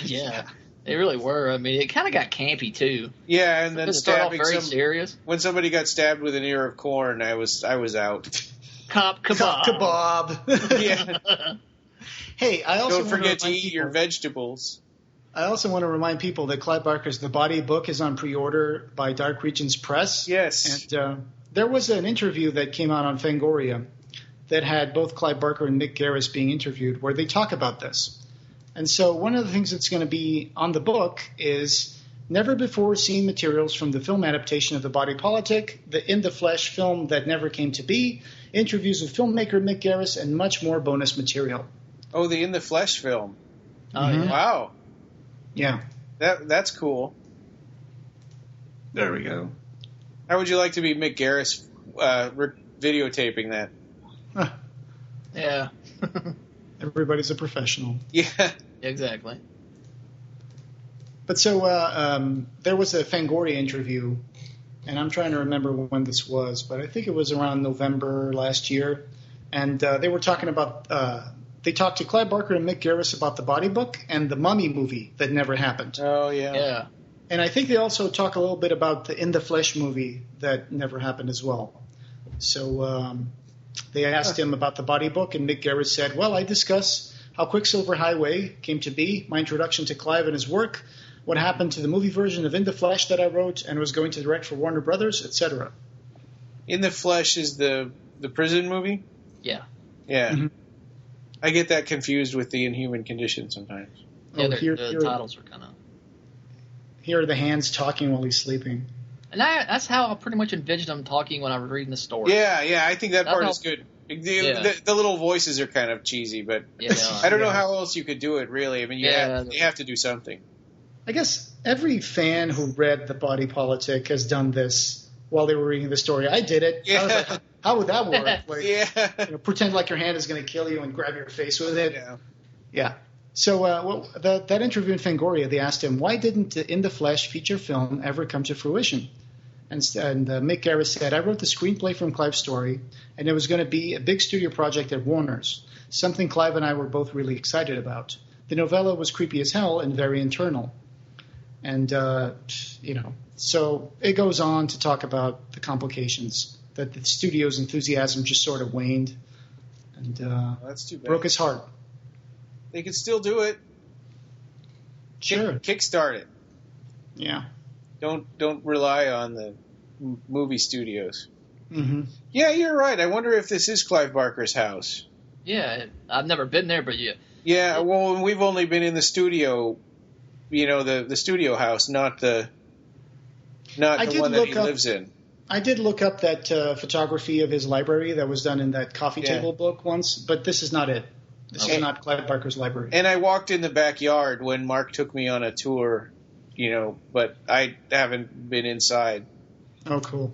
Speaker 5: Yeah, they really were. I mean, it kind of got campy too.
Speaker 4: Yeah, and then stabbing
Speaker 5: very serious.
Speaker 4: When somebody got stabbed with an ear of corn, I was out.
Speaker 5: Cop kebab.
Speaker 4: Yeah.
Speaker 6: Hey, I also
Speaker 4: don't forget to eat your vegetables.
Speaker 6: I also want to remind people that Clive Barker's The Body book is on pre-order by Dark Regions Press.
Speaker 4: Yes.
Speaker 6: And there was an interview that came out on Fangoria that had both Clive Barker and Mick Garris being interviewed where they talk about this. And so one of the things that's going to be on the book is never before seen materials from the film adaptation of the Body Politic, the In the Flesh film that never came to be, interviews with filmmaker Mick Garris, and much more bonus material.
Speaker 4: Oh, the In the Flesh film.
Speaker 5: Oh, yeah.
Speaker 4: Wow.
Speaker 6: Yeah.
Speaker 4: That's cool.
Speaker 6: There we go.
Speaker 4: How would you like to be Mick Garris videotaping that?
Speaker 6: Huh.
Speaker 5: Yeah.
Speaker 6: Everybody's a professional.
Speaker 4: Yeah.
Speaker 5: Exactly.
Speaker 6: But so there was a Fangoria interview, and I'm trying to remember when this was, but I think it was around November last year. And they were talking about they talked to Clive Barker and Mick Garris about the Body book and the Mummy movie that never happened.
Speaker 4: Oh, yeah.
Speaker 5: Yeah.
Speaker 6: And I think they also talk a little bit about the In the Flesh movie that never happened as well. So they asked him about the Body book, and Mick Garris said, well, I discuss how Quicksilver Highway came to be, my introduction to Clive and his work, what happened to the movie version of In the Flesh that I wrote and was going to direct for Warner Brothers, etc.
Speaker 4: In the Flesh is the prison movie?
Speaker 5: Yeah.
Speaker 4: Yeah.
Speaker 6: Mm-hmm.
Speaker 4: I get that confused with the Inhuman Condition sometimes.
Speaker 5: Yeah,
Speaker 6: here
Speaker 5: the titles are kind of...
Speaker 6: Here are the hands talking while he's sleeping.
Speaker 5: And that's how I pretty much envisioned him talking when I was reading the story.
Speaker 4: Yeah, I think that
Speaker 5: That's
Speaker 4: part
Speaker 5: how-
Speaker 4: is good. The little voices are kind of cheesy, but
Speaker 5: Yeah.
Speaker 4: I don't know how else you could do it, really. I mean, you have to do something.
Speaker 6: I guess every fan who read The Body Politic has done this while they were reading the story. I did it.
Speaker 4: Yeah.
Speaker 6: I was like, how would that work? Like,
Speaker 4: Yeah.
Speaker 6: pretend like your hand is going to kill you and grab your face with it.
Speaker 4: Yeah.
Speaker 6: Yeah. So that interview in Fangoria, they asked him, why didn't the In the Flesh feature film ever come to fruition? And Mick Garris said, I wrote the screenplay from Clive's story, and it was going to be a big studio project at Warner's, something Clive and I were both really excited about. The novella was creepy as hell and very internal. And, so it goes on to talk about the complications, that the studio's enthusiasm just sort of waned and
Speaker 4: That's too bad.
Speaker 6: broke his heart.
Speaker 4: They could still do it.
Speaker 6: Sure.
Speaker 4: Kickstart it.
Speaker 6: Yeah.
Speaker 4: Don't rely on the movie studios.
Speaker 6: Mm-hmm.
Speaker 4: Yeah, you're right. I wonder if this is Clive Barker's house.
Speaker 5: Yeah, I've never been there, but yeah.
Speaker 4: Yeah, well, we've only been in the studio, the studio house, not the one that he lives in.
Speaker 6: I did look up that photography of his library that was done in that coffee table book once, but this is not it. This is not Clive Barker's library.
Speaker 4: And I walked in the backyard when Mark took me on a tour, but I haven't been inside.
Speaker 6: Oh, cool.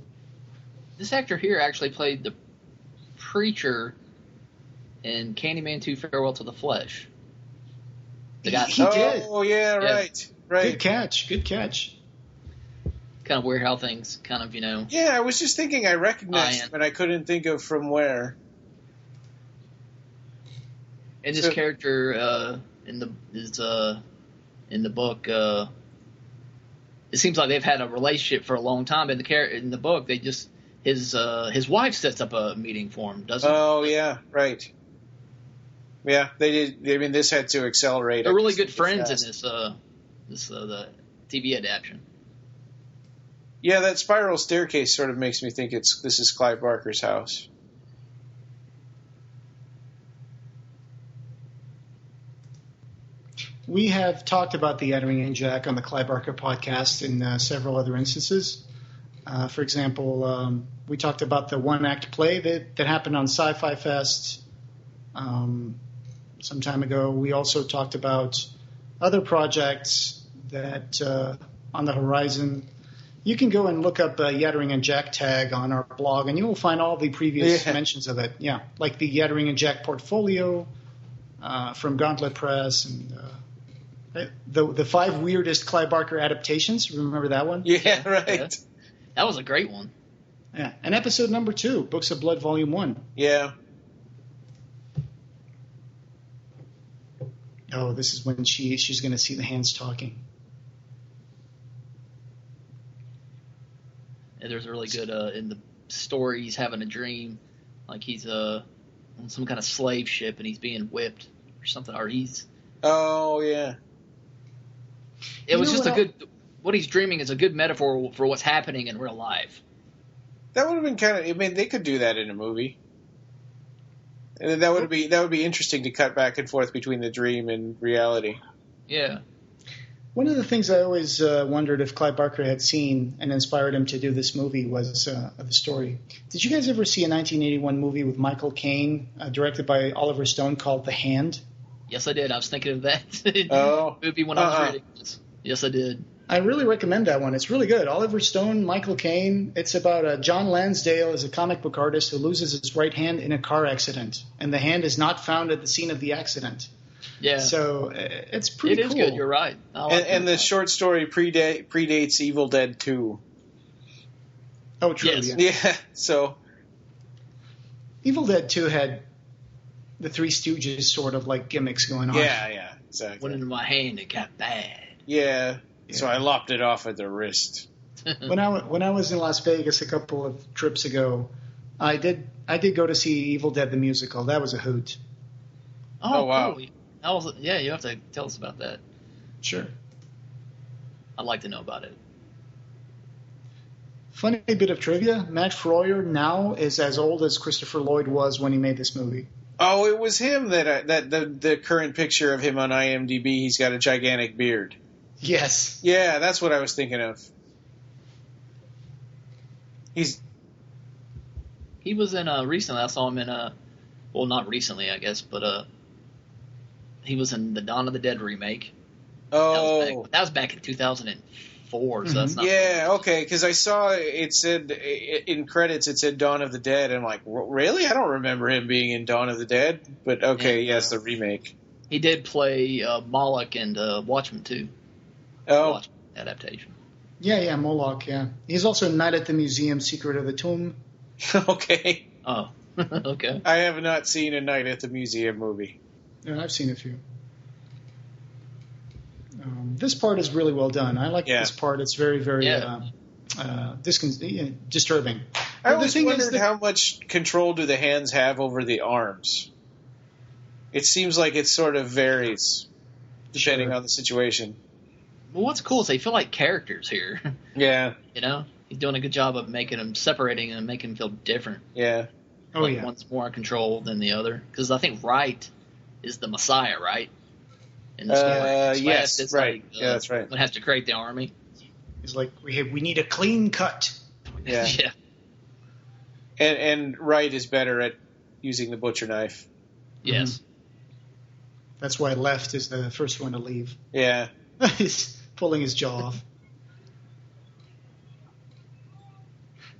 Speaker 5: This actor here actually played the preacher in Candyman 2 Farewell to the Flesh. The guy
Speaker 6: He did.
Speaker 4: Oh, yeah, right.
Speaker 6: Good catch.
Speaker 5: kind of weird how things kind of,
Speaker 4: Yeah, I was just thinking I recognized him, and I couldn't think of from where.
Speaker 5: And this character in the book, it seems like they've had a relationship for a long time. In the book, they just his wife sets up a meeting for him, doesn't?
Speaker 4: Oh yeah, right. Yeah, they did. I mean, this had to accelerate.
Speaker 5: They're really good friends in the TV adaptation.
Speaker 4: Yeah, that spiral staircase sort of makes me think this is Clive Barker's house.
Speaker 6: We have talked about the Yattering and Jack on the Clive Barker podcast in several other instances. For example, we talked about the one-act play that happened on Sci-Fi Fest some time ago. We also talked about other projects that on the horizon. You can go and look up Yattering and Jack tag on our blog, and you will find all the previous mentions of it. Yeah, like the Yattering and Jack portfolio from Gauntlet Press, and the 5 weirdest Clive Barker adaptations. Remember that one?
Speaker 4: Yeah, right.
Speaker 5: Yeah. That was a great one.
Speaker 6: Yeah, and episode number 2, Books of Blood, Volume 1.
Speaker 4: Yeah.
Speaker 6: Oh, this is when she's going to see the hands talking.
Speaker 5: And there's a really good in the story. He's having a dream, like he's on some kind of slave ship and he's being whipped or something, or he's.
Speaker 4: Oh yeah.
Speaker 5: It was just a good. What he's dreaming is a good metaphor for what's happening in real life.
Speaker 4: That would have been kind of. I mean, they could do that in a movie. And that would be interesting to cut back and forth between the dream and reality.
Speaker 5: Yeah.
Speaker 6: One of the things I always wondered if Clive Barker had seen and inspired him to do this movie was the story. Did you guys ever see a 1981 movie with Michael Caine, directed by Oliver Stone, called The Hand?
Speaker 5: Yes, I did. I was thinking of that movie when I was reading this. Yes, I did.
Speaker 6: I really recommend that one. It's really good. Oliver Stone, Michael Caine. It's about John Lansdale is a comic book artist who loses his right hand in a car accident, and the hand is not found at the scene of the accident.
Speaker 5: Yeah.
Speaker 6: So it's pretty cool.
Speaker 5: It is good. You're right.
Speaker 4: And the short story predates Evil Dead 2.
Speaker 6: Oh, true.
Speaker 5: Yes.
Speaker 4: Yeah. So
Speaker 6: Evil Dead 2 had the Three Stooges sort of like gimmicks going on.
Speaker 4: Yeah, exactly.
Speaker 5: Went into my hand, it got bad.
Speaker 4: Yeah. So I lopped it off at the wrist.
Speaker 6: When I was in Las Vegas a couple of trips ago, I did go to see Evil Dead the musical. That was a hoot.
Speaker 4: Oh wow.
Speaker 5: Cool. Yeah, you have to tell us about that.
Speaker 6: Sure.
Speaker 5: I'd like to know about it.
Speaker 6: Funny bit of trivia: Matt Frewer now is as old as Christopher Lloyd was when he made this movie.
Speaker 4: Oh, it was him that the current picture of him on IMDb. He's got a gigantic beard.
Speaker 6: Yes.
Speaker 4: Yeah, that's what I was thinking of.
Speaker 5: He was in recently. I saw him in well, not recently, I guess, but he was in the Dawn of the Dead remake.
Speaker 4: Oh,
Speaker 5: that was back in 2004. So that's not.
Speaker 4: Yeah, okay. Because I saw it said in credits it said Dawn of the Dead. And I'm like, really? I don't remember him being in Dawn of the Dead. But okay,
Speaker 5: and,
Speaker 4: yes, the remake.
Speaker 5: He did play Moloch and Watchmen 2.
Speaker 4: Oh,
Speaker 5: Watchmen adaptation.
Speaker 6: Yeah, Moloch. Yeah, he's also Night at the Museum: Secret of the Tomb.
Speaker 4: Okay.
Speaker 5: Oh, okay.
Speaker 4: I have not seen a Night at the Museum movie.
Speaker 6: Yeah, I've seen a few. This part is really well done. I like this part. It's very, very disturbing.
Speaker 4: I always wondered how much control do the hands have over the arms. It seems like it sort of varies depending on the situation.
Speaker 5: Well, what's cool is they feel like characters here.
Speaker 4: Yeah.
Speaker 5: You know? He's doing a good job of making them, separating and making them feel different.
Speaker 4: Yeah.
Speaker 5: One's more in control than the other. Because I think Wright is the Messiah, right? In the story.
Speaker 4: Yes,
Speaker 5: it's
Speaker 4: right.
Speaker 5: Like,
Speaker 4: yeah, that's right.
Speaker 5: One has to create the army.
Speaker 6: He's like, we need a clean cut.
Speaker 4: Yeah.
Speaker 5: Yeah.
Speaker 4: And Wright is better at using the butcher knife.
Speaker 5: Yes.
Speaker 6: Mm-hmm. That's why Left is the first one to leave.
Speaker 4: Yeah.
Speaker 6: He's pulling his jaw off.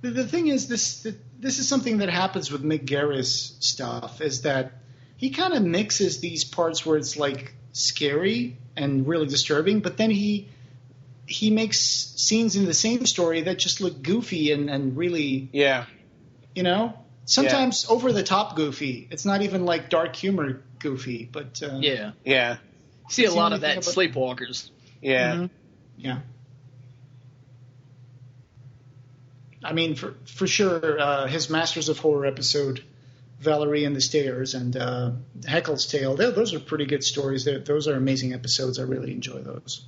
Speaker 6: The thing is, this is something that happens with Mick Garris stuff, is that he kind of mixes these parts where it's like scary and really disturbing, but then he makes scenes in the same story that just look goofy and really, sometimes over the top goofy. It's not even like dark humor goofy, but
Speaker 5: yeah.
Speaker 4: Yeah.
Speaker 5: See a lot of that in Sleepwalkers.
Speaker 4: Yeah.
Speaker 6: Mm-hmm. Yeah. I mean, for sure, his Masters of Horror episode, Valerie and the Stairs, and Heckle's Tale, those are pretty good stories. Those are amazing episodes. I really enjoy those.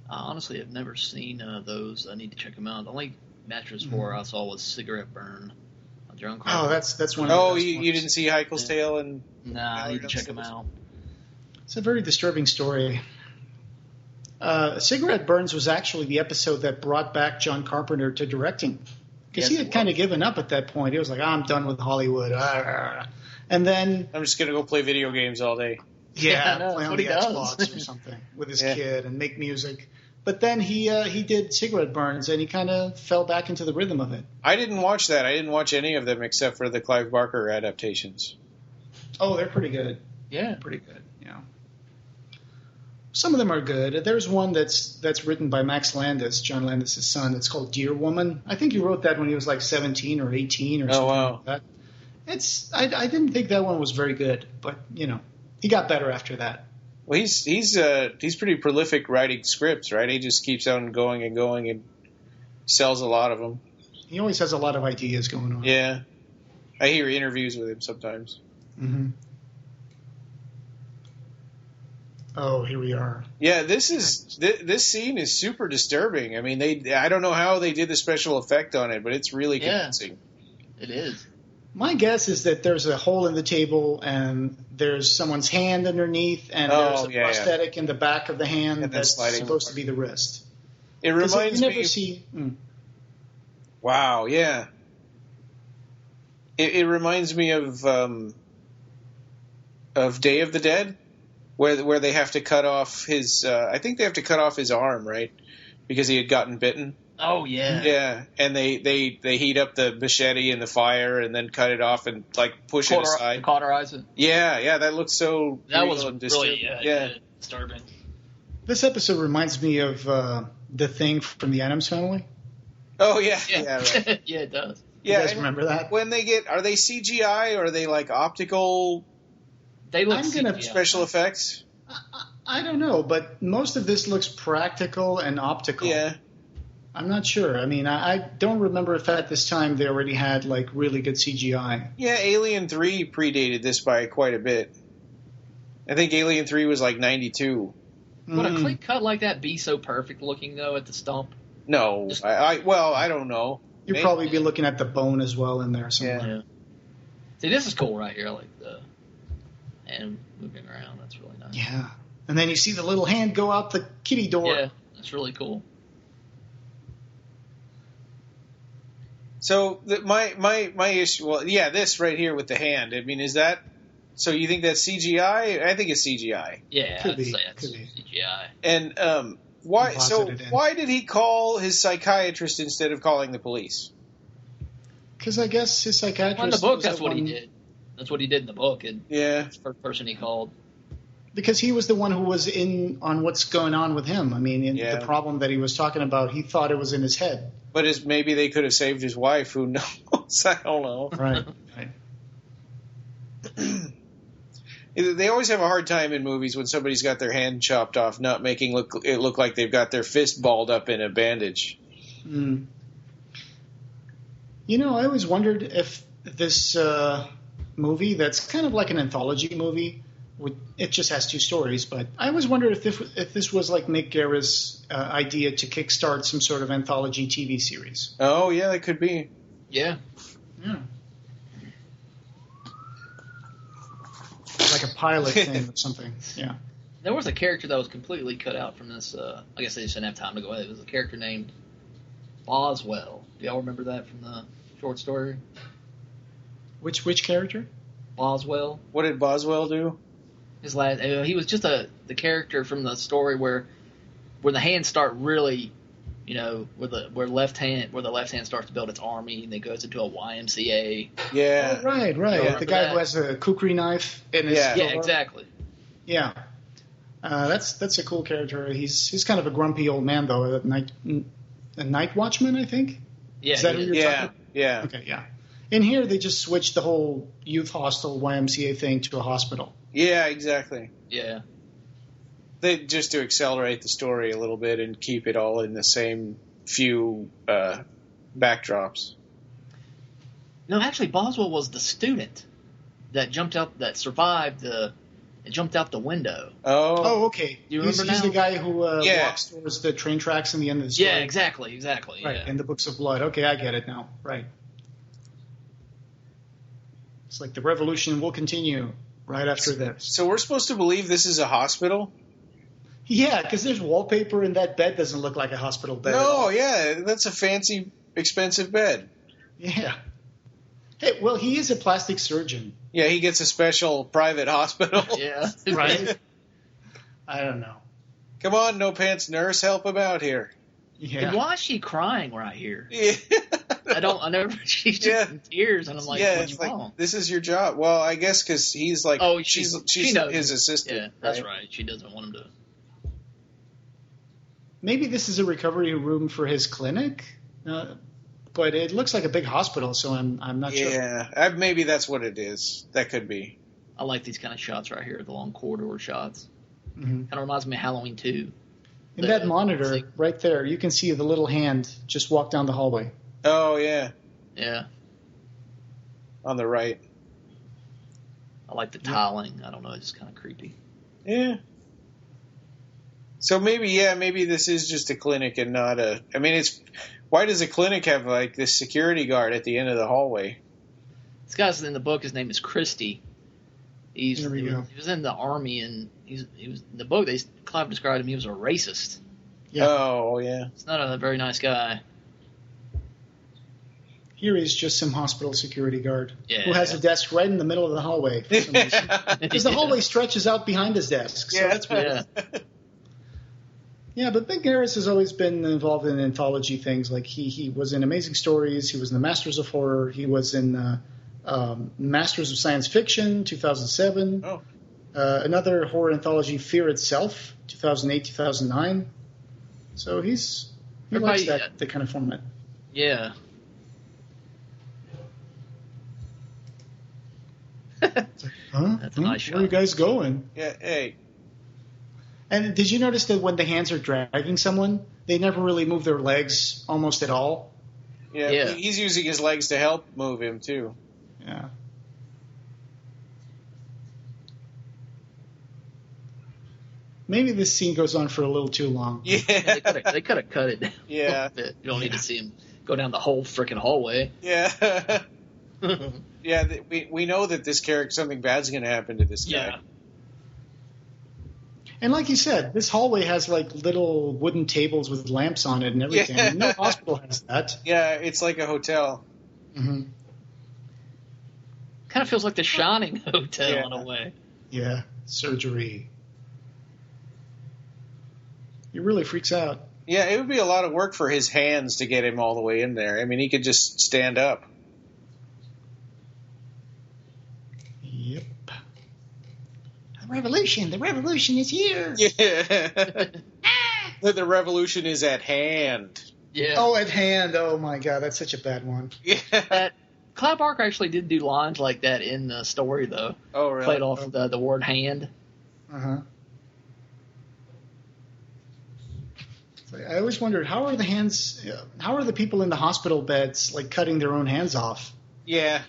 Speaker 5: I honestly have never seen those. I need to check them out. The only Masters of Horror I saw was Cigarette Burn. Drunk.
Speaker 6: Oh, that's one.
Speaker 4: Oh, you didn't see Heichel's Tale and?
Speaker 5: Nah, I need to check them out.
Speaker 6: It's a very disturbing story. Cigarette Burns was actually the episode that brought back John Carpenter to directing, because he had kind of given up at that point. He was like, I'm done with Hollywood. And then
Speaker 4: I'm just going to go play video games all day.
Speaker 6: Yeah, play on the Xbox or something with his kid and make music. But then he did Cigarette Burns, and he kind of fell back into the rhythm of it.
Speaker 4: I didn't watch that. I didn't watch any of them except for the Clive Barker adaptations.
Speaker 6: Oh, they're pretty good.
Speaker 5: Yeah.
Speaker 6: Pretty good, yeah. Some of them are good. There's one that's written by Max Landis, John Landis' son. It's called Dear Woman. I think he wrote that when he was like 17 or 18 or something like that. I didn't think that one was very good, but, he got better after that.
Speaker 4: Well, he's pretty prolific writing scripts, right? He just keeps on going and going and sells a lot of them.
Speaker 6: He always has a lot of ideas going on.
Speaker 4: Yeah. I hear interviews with him sometimes.
Speaker 6: Mm-hmm. Oh, here we are.
Speaker 4: Yeah, this scene is super disturbing. I mean, I don't know how they did the special effect on it, but it's really convincing.
Speaker 5: It is.
Speaker 6: My guess is that there's a hole in the table and there's someone's hand underneath and there's a prosthetic in the back of the hand that's supposed to be the wrist.
Speaker 4: It reminds me. Wow, yeah. It reminds me of Day of the Dead, where they have to cut off his. I think they have to cut off his arm, right? Because he had gotten bitten.
Speaker 5: Oh yeah.
Speaker 4: Yeah, and they heat up the machete in the fire and then cut it off and like push it aside.
Speaker 5: Cauterize it.
Speaker 4: Yeah, that looks so.
Speaker 5: That was
Speaker 4: really
Speaker 5: disturbing.
Speaker 6: This episode reminds me of The Thing from the Addams Family.
Speaker 4: Oh yeah, right.
Speaker 5: Yeah, it does.
Speaker 4: Yeah,
Speaker 6: you guys remember that?
Speaker 4: When are they CGI or are they like optical?
Speaker 5: They look CGI.
Speaker 4: Special effects.
Speaker 6: I don't know, but most of this looks practical and optical.
Speaker 4: Yeah.
Speaker 6: I'm not sure. I mean, I don't remember if at this time they already had like really good CGI.
Speaker 4: Yeah, Alien 3 predated this by quite a bit. I think Alien 3 was like 92.
Speaker 5: Would a clean cut like that be so perfect looking though at the stump?
Speaker 4: No, I don't know.
Speaker 6: You'd probably be looking at the bone as well in there somewhere.
Speaker 5: Yeah. See, this is cool right here, like the hand moving around. That's really nice.
Speaker 6: Yeah, and then you see the little hand go out the kitty door.
Speaker 5: Yeah, that's really cool.
Speaker 4: So my issue, this right here with the hand. I mean, is that? So you think that's CGI? I think it's CGI.
Speaker 5: Yeah,
Speaker 6: could
Speaker 5: I'd
Speaker 6: be
Speaker 5: say it's CGI.
Speaker 4: And why? So why did he call his psychiatrist instead of calling the police?
Speaker 6: Because I guess his psychiatrist.
Speaker 5: In the book, that's what he did. That's what he did in the book. And
Speaker 4: yeah,
Speaker 5: the first person he called.
Speaker 6: Because he was the one who was in on what's going on with him. I mean, the problem that he was talking about, he thought it was in his head.
Speaker 4: But maybe they could have saved his wife. Who knows? I don't know.
Speaker 6: Right.
Speaker 4: They always have a hard time in movies when somebody's got their hand chopped off, not making it look like they've got their fist balled up in a bandage.
Speaker 6: Mm. You know, I always wondered if this movie, that's kind of like an anthology movie, it just has two stories, but I always wondered if this was like Mick Garris' idea to kickstart some sort of anthology TV series.
Speaker 4: Oh, yeah, it could be.
Speaker 5: Yeah.
Speaker 6: Yeah. Like a pilot thing or something. Yeah.
Speaker 5: There was a character that was completely cut out from this. I guess they just didn't have time to go ahead. It was a character named Boswell. Do y'all remember that from the short story?
Speaker 6: Which character?
Speaker 5: Boswell.
Speaker 4: What did Boswell do?
Speaker 5: His last. He was just the character from the story where the hands start really, where the left hand starts to build its army and it goes into a YMCA.
Speaker 4: Yeah.
Speaker 6: Oh, right. The guy who has a kukri knife in his
Speaker 5: Yeah, exactly.
Speaker 6: Yeah. That's a cool character. He's kind of a grumpy old man though. A night watchman, I think.
Speaker 5: Yeah.
Speaker 6: Is that who you're talking about?
Speaker 4: Yeah.
Speaker 6: Okay. Yeah. In here, they just switched the whole youth hostel YMCA thing to a hospital.
Speaker 4: Yeah, exactly.
Speaker 5: Yeah.
Speaker 4: They just to accelerate the story a little bit and keep it all in the same few backdrops.
Speaker 5: No, actually, Boswell was the student that survived it jumped out the window.
Speaker 6: Oh, okay.
Speaker 5: You remember
Speaker 6: he's the guy who walks
Speaker 5: Yeah.
Speaker 6: towards the train tracks in the end of the story.
Speaker 5: Yeah, exactly.
Speaker 6: Right,
Speaker 5: yeah.
Speaker 6: in the Books of Blood. Okay, I get it now. Right. It's like the revolution will continue right after this.
Speaker 4: So we're supposed to believe this is a hospital?
Speaker 6: Yeah, because there's wallpaper and that bed doesn't look like a hospital bed.
Speaker 4: No, yeah, that's a fancy, expensive bed.
Speaker 6: Yeah. Hey, well, he is a plastic surgeon.
Speaker 4: Yeah, he gets a special private hospital.
Speaker 5: Yeah.
Speaker 6: Right? I don't know.
Speaker 4: Come on, no pants nurse, help him out here.
Speaker 6: Yeah.
Speaker 5: And why is she crying right here?
Speaker 4: Yeah.
Speaker 5: She's just in tears, and I'm like, what's wrong?
Speaker 4: Like, this is your job. Well, I guess because he's like, she's his assistant.
Speaker 5: Yeah, that's right. She doesn't want him to.
Speaker 6: Maybe this is a recovery room for his clinic, but it looks like a big hospital, so I'm not sure.
Speaker 4: Yeah, maybe that's what it is. That could be.
Speaker 5: I like these kind of shots right here, the long corridor shots.
Speaker 6: Mm-hmm.
Speaker 5: Kind of reminds me of Halloween 2.
Speaker 6: In that monitor right there, you can see the little hand just walk down the hallway.
Speaker 4: Oh, yeah.
Speaker 5: Yeah.
Speaker 4: On the right.
Speaker 5: I like the tiling. I don't know. It's just kind of creepy.
Speaker 4: Yeah. So maybe this is just a clinic and not a. I mean, why does a clinic have like this security guard at the end of the hallway?
Speaker 5: This guy's in the book. His name is Christie. He was in the army, and he was in the book. Clive described him. He was a racist.
Speaker 6: Yeah.
Speaker 4: Oh yeah.
Speaker 5: He's not a very nice guy.
Speaker 6: Here he's just some hospital security guard
Speaker 5: Yeah.
Speaker 6: who has a desk right in the middle of the hallway. For some reason. Because the hallway stretches out behind his desk. So that's
Speaker 5: Yeah.
Speaker 6: Yeah, but Mick Garris has always been involved in anthology things. Like he was in Amazing Stories. He was in the Masters of Horror. He was in Masters of Science Fiction, 2007.
Speaker 4: Oh.
Speaker 6: Another horror anthology, Fear Itself, 2008, 2009. So he likes that kind of format.
Speaker 5: Yeah.
Speaker 6: It's like, huh?
Speaker 5: That's a nice shot.
Speaker 6: Where are you guys going?
Speaker 4: Yeah. Hey.
Speaker 6: And did you notice that when the hands are dragging someone, they never really move their legs almost at all?
Speaker 4: Yeah.
Speaker 5: Yeah.
Speaker 4: He's using his legs to help move him too.
Speaker 6: Yeah. Maybe this scene goes on for a little too long.
Speaker 4: Yeah.
Speaker 5: They could have cut it down a
Speaker 4: Yeah.
Speaker 5: little bit. You don't need to see him go down the whole freaking hallway.
Speaker 4: Yeah. Yeah. We know that something bad's going to happen to this guy.
Speaker 5: Yeah.
Speaker 6: And like you said, this hallway has like little wooden tables with lamps on it and everything.
Speaker 4: Yeah.
Speaker 6: No hospital has that.
Speaker 4: Yeah. It's like a hotel.
Speaker 6: Mm-hmm.
Speaker 5: Kind of feels like the Shining Hotel
Speaker 4: Yeah.
Speaker 5: in a way.
Speaker 6: Yeah, surgery. He really freaks out.
Speaker 4: Yeah, it would be a lot of work for his hands to get him all the way in there. I mean, he could just stand up.
Speaker 6: Yep. The revolution is here.
Speaker 4: Yeah. The revolution is at hand.
Speaker 5: Yeah.
Speaker 6: Oh, at hand. Oh my God, that's such a bad one.
Speaker 4: Yeah.
Speaker 5: Clive Barker actually did do lines like that in the story, though.
Speaker 4: Oh, really?
Speaker 5: Played off the word hand.
Speaker 6: Uh-huh. I always wondered, how are the people in the hospital beds like cutting their own hands off?
Speaker 4: Yeah,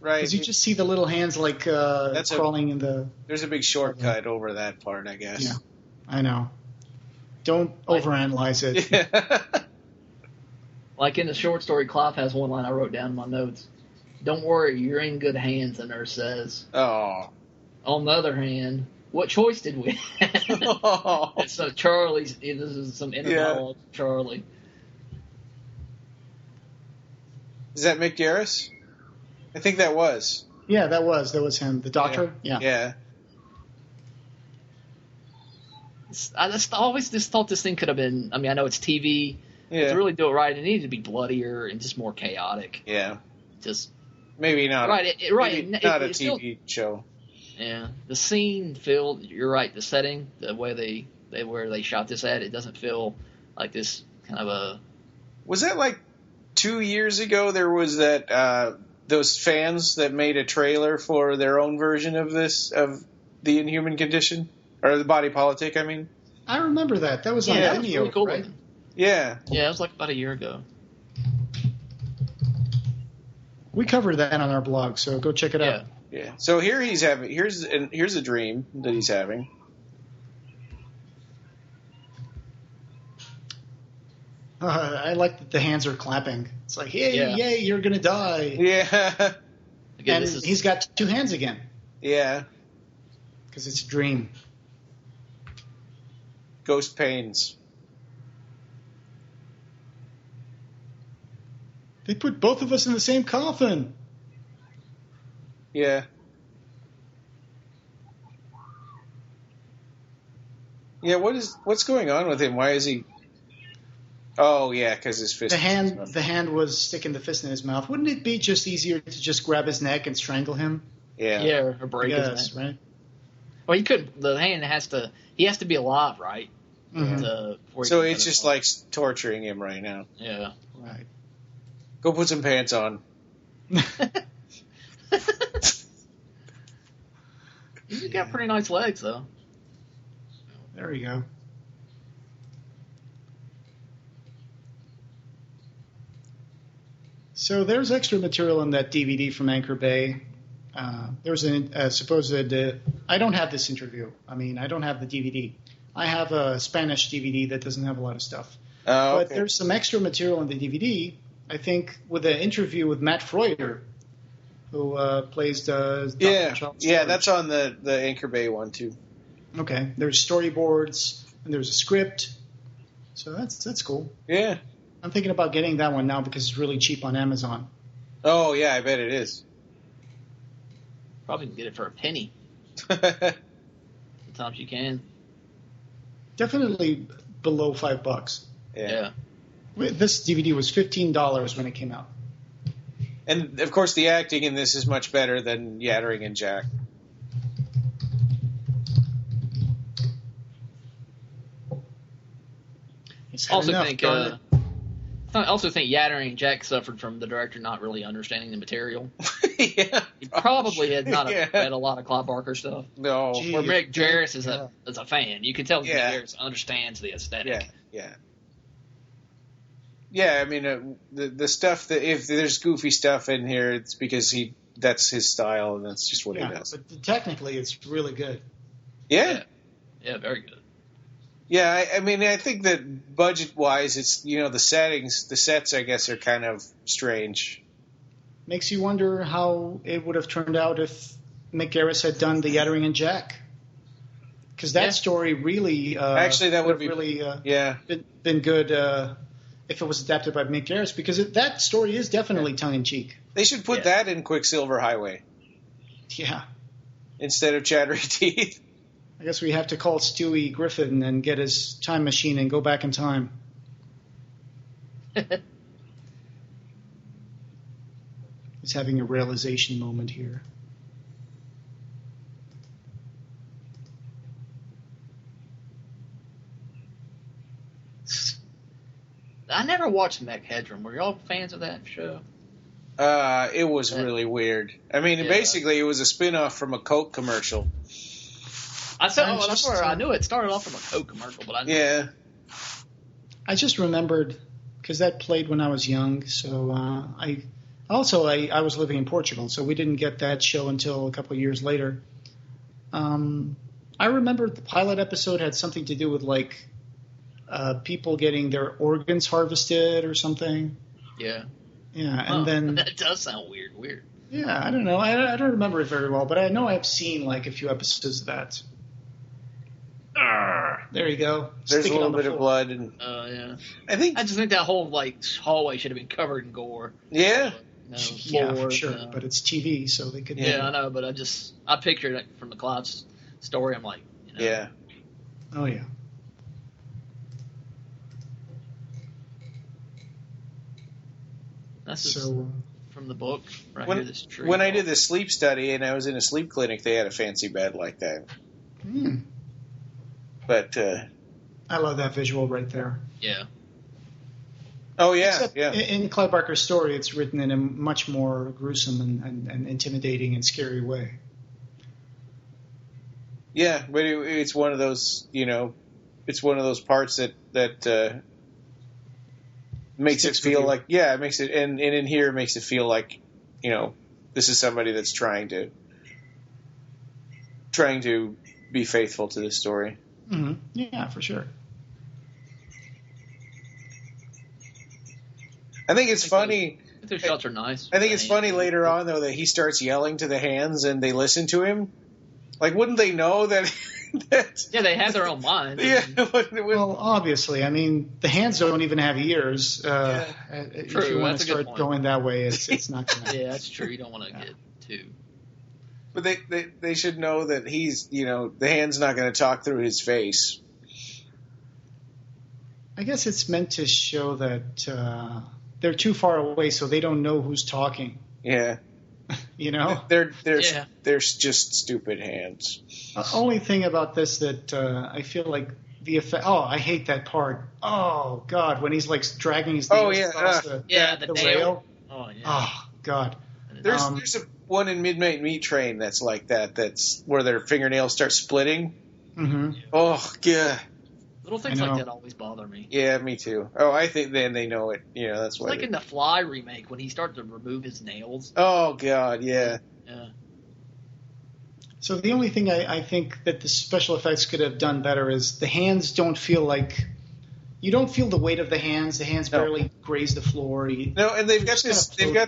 Speaker 4: right.
Speaker 6: Because you just see the little hands like crawling in the...
Speaker 4: There's a big shortcut over that part, I guess.
Speaker 6: Yeah, I know. Don't overanalyze it.
Speaker 4: Yeah.
Speaker 5: Like in the short story, Clive has one line I wrote down in my notes. Don't worry, you're in good hands, the nurse says.
Speaker 4: Oh.
Speaker 5: On the other hand, what choice did we have?
Speaker 4: Oh.
Speaker 5: So Charlie's, this is some inner dialogue from Charlie.
Speaker 4: Is that Mick Garris? I think that was.
Speaker 6: Yeah, that was him. The doctor? Yeah.
Speaker 4: Yeah.
Speaker 5: I always just thought this thing could have been, I mean, I know it's TV.
Speaker 4: Yeah.
Speaker 5: To really do it right, it needed to be bloodier and just more chaotic.
Speaker 4: Yeah.
Speaker 5: Just
Speaker 4: Maybe not.
Speaker 5: right,
Speaker 4: Maybe not a TV show.
Speaker 5: Yeah, the scene filled. You're right. The setting, the way where they shot this at, it doesn't feel like this kind of a.
Speaker 4: Was that like 2 years ago? There was that those fans that made a trailer for their own version of the Inhuman Condition or the Body Politic. I mean.
Speaker 6: I remember that. That was on
Speaker 5: That was
Speaker 6: Vimeo,
Speaker 5: really cool.
Speaker 6: right?
Speaker 4: Yeah.
Speaker 5: Yeah, it was like about a year ago.
Speaker 6: We covered that on our blog, so go check it out.
Speaker 4: Yeah. So here's a dream that he's having.
Speaker 6: I like that the hands are clapping. It's like, yay, you're gonna die.
Speaker 4: Yeah.
Speaker 5: Again,
Speaker 6: And he's got two hands again
Speaker 4: Yeah.
Speaker 6: because it's a dream.
Speaker 4: Ghost pains.
Speaker 6: They put both of us in the same coffin.
Speaker 4: Yeah. Yeah, what's going on with him? Why is he? Oh yeah, because his fist.
Speaker 6: The hand was sticking the fist in his mouth. Wouldn't it be just easier to just grab his neck and strangle him?
Speaker 4: Yeah.
Speaker 5: or break his
Speaker 6: Yes,
Speaker 5: neck.
Speaker 6: right.
Speaker 5: Well, he couldn't. The hand he has to be alive, right?
Speaker 6: Mhm.
Speaker 5: Before he
Speaker 4: So
Speaker 5: can
Speaker 4: it's
Speaker 5: cut
Speaker 4: just
Speaker 5: it off.
Speaker 4: like torturing him right now.
Speaker 5: Yeah.
Speaker 6: Right.
Speaker 4: Go put some pants on.
Speaker 5: He's got pretty nice legs, though.
Speaker 6: There we go. So there's extra material in that DVD from Anchor Bay. There was a supposed. I don't have this interview. I mean, I don't have the DVD, I have a Spanish DVD that doesn't have a lot of stuff.
Speaker 4: Oh,
Speaker 6: But
Speaker 4: okay.
Speaker 6: there's some extra material in the DVD, I think, with an interview with Matt Freuder, who plays Dr. Charles
Speaker 4: Yeah,
Speaker 6: George.
Speaker 4: that's on the Anchor Bay one, too.
Speaker 6: Okay, there's storyboards, and there's a script. So that's cool.
Speaker 4: Yeah.
Speaker 6: I'm thinking about getting that one now because it's really cheap on Amazon.
Speaker 4: Oh, yeah, I bet it is.
Speaker 5: Probably can get it for a penny. Sometimes you can.
Speaker 6: Definitely below $5.
Speaker 5: Yeah.
Speaker 6: This DVD was $15 when it came out.
Speaker 4: And, of course, the acting in this is much better than Yattering and Jack.
Speaker 5: I also think Yattering and Jack suffered from the director not really understanding the material.
Speaker 4: Yeah.
Speaker 5: He probably had not read a lot of Clive Barker stuff.
Speaker 4: No.
Speaker 6: Gee.
Speaker 5: Where Mick Garris is a fan. You can tell
Speaker 4: Yeah.
Speaker 5: Mick Garris understands the aesthetic.
Speaker 4: Yeah. Yeah, I mean, the stuff that if there's goofy stuff in here, it's because that's his style, and that's just what he does.
Speaker 6: But technically, it's really good.
Speaker 4: Yeah.
Speaker 5: Yeah, very good.
Speaker 4: Yeah, I mean, I think that budget-wise, it's, the sets, I guess, are kind of strange.
Speaker 6: Makes you wonder how it would have turned out if Mick Garris had done the Yattering and Jack. Because that story really...
Speaker 4: Actually, that would be...
Speaker 6: really
Speaker 4: yeah.
Speaker 6: been good if it was adapted by Mick Garris, because that story is definitely tongue-in-cheek.
Speaker 4: They should put that in Quicksilver Highway.
Speaker 6: Yeah.
Speaker 4: Instead of Chattering Teeth.
Speaker 6: I guess we have to call Stewie Griffin and get his time machine and go back in time. He's having a realization moment here.
Speaker 5: I never watched Mech Headroom. Were y'all fans of that show?
Speaker 4: It was really weird. I mean, basically, it was a spin-off from a Coke commercial.
Speaker 5: That's where I knew it started off from a Coke commercial, but I knew
Speaker 4: Yeah.
Speaker 6: I just remembered, because that played when I was young, so I was living in Portugal, so we didn't get that show until a couple of years later. I remember the pilot episode had something to do with, like, people getting their organs harvested or something.
Speaker 5: Yeah.
Speaker 6: Yeah, and then...
Speaker 5: That does sound weird.
Speaker 6: Yeah, I don't know. I don't remember it very well, but I know I've seen, like, a few episodes of that. There you go.
Speaker 4: There's
Speaker 6: Stick
Speaker 4: a
Speaker 6: it
Speaker 4: little
Speaker 6: on the
Speaker 4: bit of
Speaker 6: floor.
Speaker 4: blood. And
Speaker 5: Yeah.
Speaker 4: I
Speaker 5: just think that whole, like, hallway should have been covered in gore.
Speaker 4: Yeah.
Speaker 6: Yeah, for sure. But it's TV, so they could...
Speaker 5: Yeah, I know, but I pictured it from the Clive's story. I'm like,
Speaker 4: Yeah.
Speaker 6: Oh, yeah.
Speaker 5: That's from the book right here. This tree.
Speaker 4: When I did the sleep study and I was in a sleep clinic, they had a fancy bed like that. But
Speaker 6: I love that visual right there.
Speaker 5: Yeah.
Speaker 4: Oh yeah,
Speaker 6: Except
Speaker 4: yeah.
Speaker 6: In Clive Barker's story, it's written in a much more gruesome and intimidating and scary way.
Speaker 4: Yeah, but it's one of those, it's one of those parts that makes it feel like, it makes it, and in here it makes it feel like, this is somebody that's trying to be faithful to this story.
Speaker 6: Mm-hmm. Yeah, for sure.
Speaker 4: I think it's funny.
Speaker 5: Those shots are nice.
Speaker 4: I think it's funny later on, though, that he starts yelling to the hands and they listen to him. Like, wouldn't they know that?
Speaker 5: Yeah, they have their own minds.
Speaker 4: Yeah.
Speaker 6: Well, obviously. I mean, the hands don't even have ears. If you want to start going that way, it's not going to.
Speaker 5: Yeah, that's true. You don't want to get too.
Speaker 4: But they should know that he's, the hand's not going to talk through his face.
Speaker 6: I guess it's meant to show that they're too far away, so they don't know who's talking.
Speaker 4: Yeah. They're just stupid hands.
Speaker 6: The only thing about this that I feel like the effect. Oh, I hate that part. Oh God, when he's like dragging his nails across the rail.
Speaker 5: Oh yeah.
Speaker 6: Oh God.
Speaker 4: There's a one in Midnight Meat Train that's like that. That's where their fingernails start splitting.
Speaker 6: Mm-hmm.
Speaker 4: Oh God.
Speaker 5: Little things like that always bother me.
Speaker 4: Yeah, me too. Oh, I think then they know it. That's why.
Speaker 5: It's like in the Fly remake when he started to remove his nails.
Speaker 4: Oh God, yeah.
Speaker 5: Yeah.
Speaker 6: So the only thing I think that the special effects could have done better is the hands don't feel like you don't feel the weight of the hands. The hands barely graze the floor.
Speaker 4: No, and they've got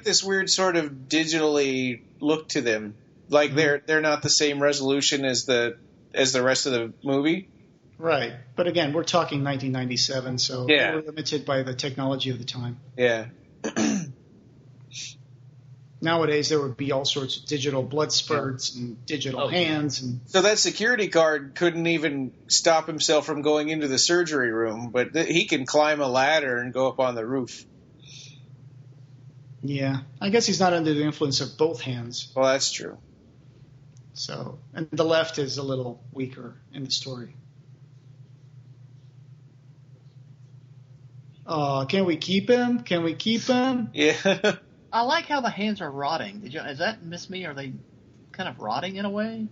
Speaker 4: this weird sort of digitally look to them. Like they're not the same resolution as the rest of the movie.
Speaker 6: Right. But again, we're talking 1997, so we're limited by the technology of the time.
Speaker 4: Yeah.
Speaker 6: Nowadays, there would be all sorts of digital blood spurts and digital hands. And
Speaker 4: so that security guard couldn't even stop himself from going into the surgery room, but he can climb a ladder and go up on the roof.
Speaker 6: Yeah. I guess he's not under the influence of both hands.
Speaker 4: Well, that's true.
Speaker 6: So, and the left is a little weaker in the story. Oh, can we keep him? Can we keep him?
Speaker 4: Yeah.
Speaker 5: I like how the hands are rotting. Does that miss me? Are they kind of rotting in a way?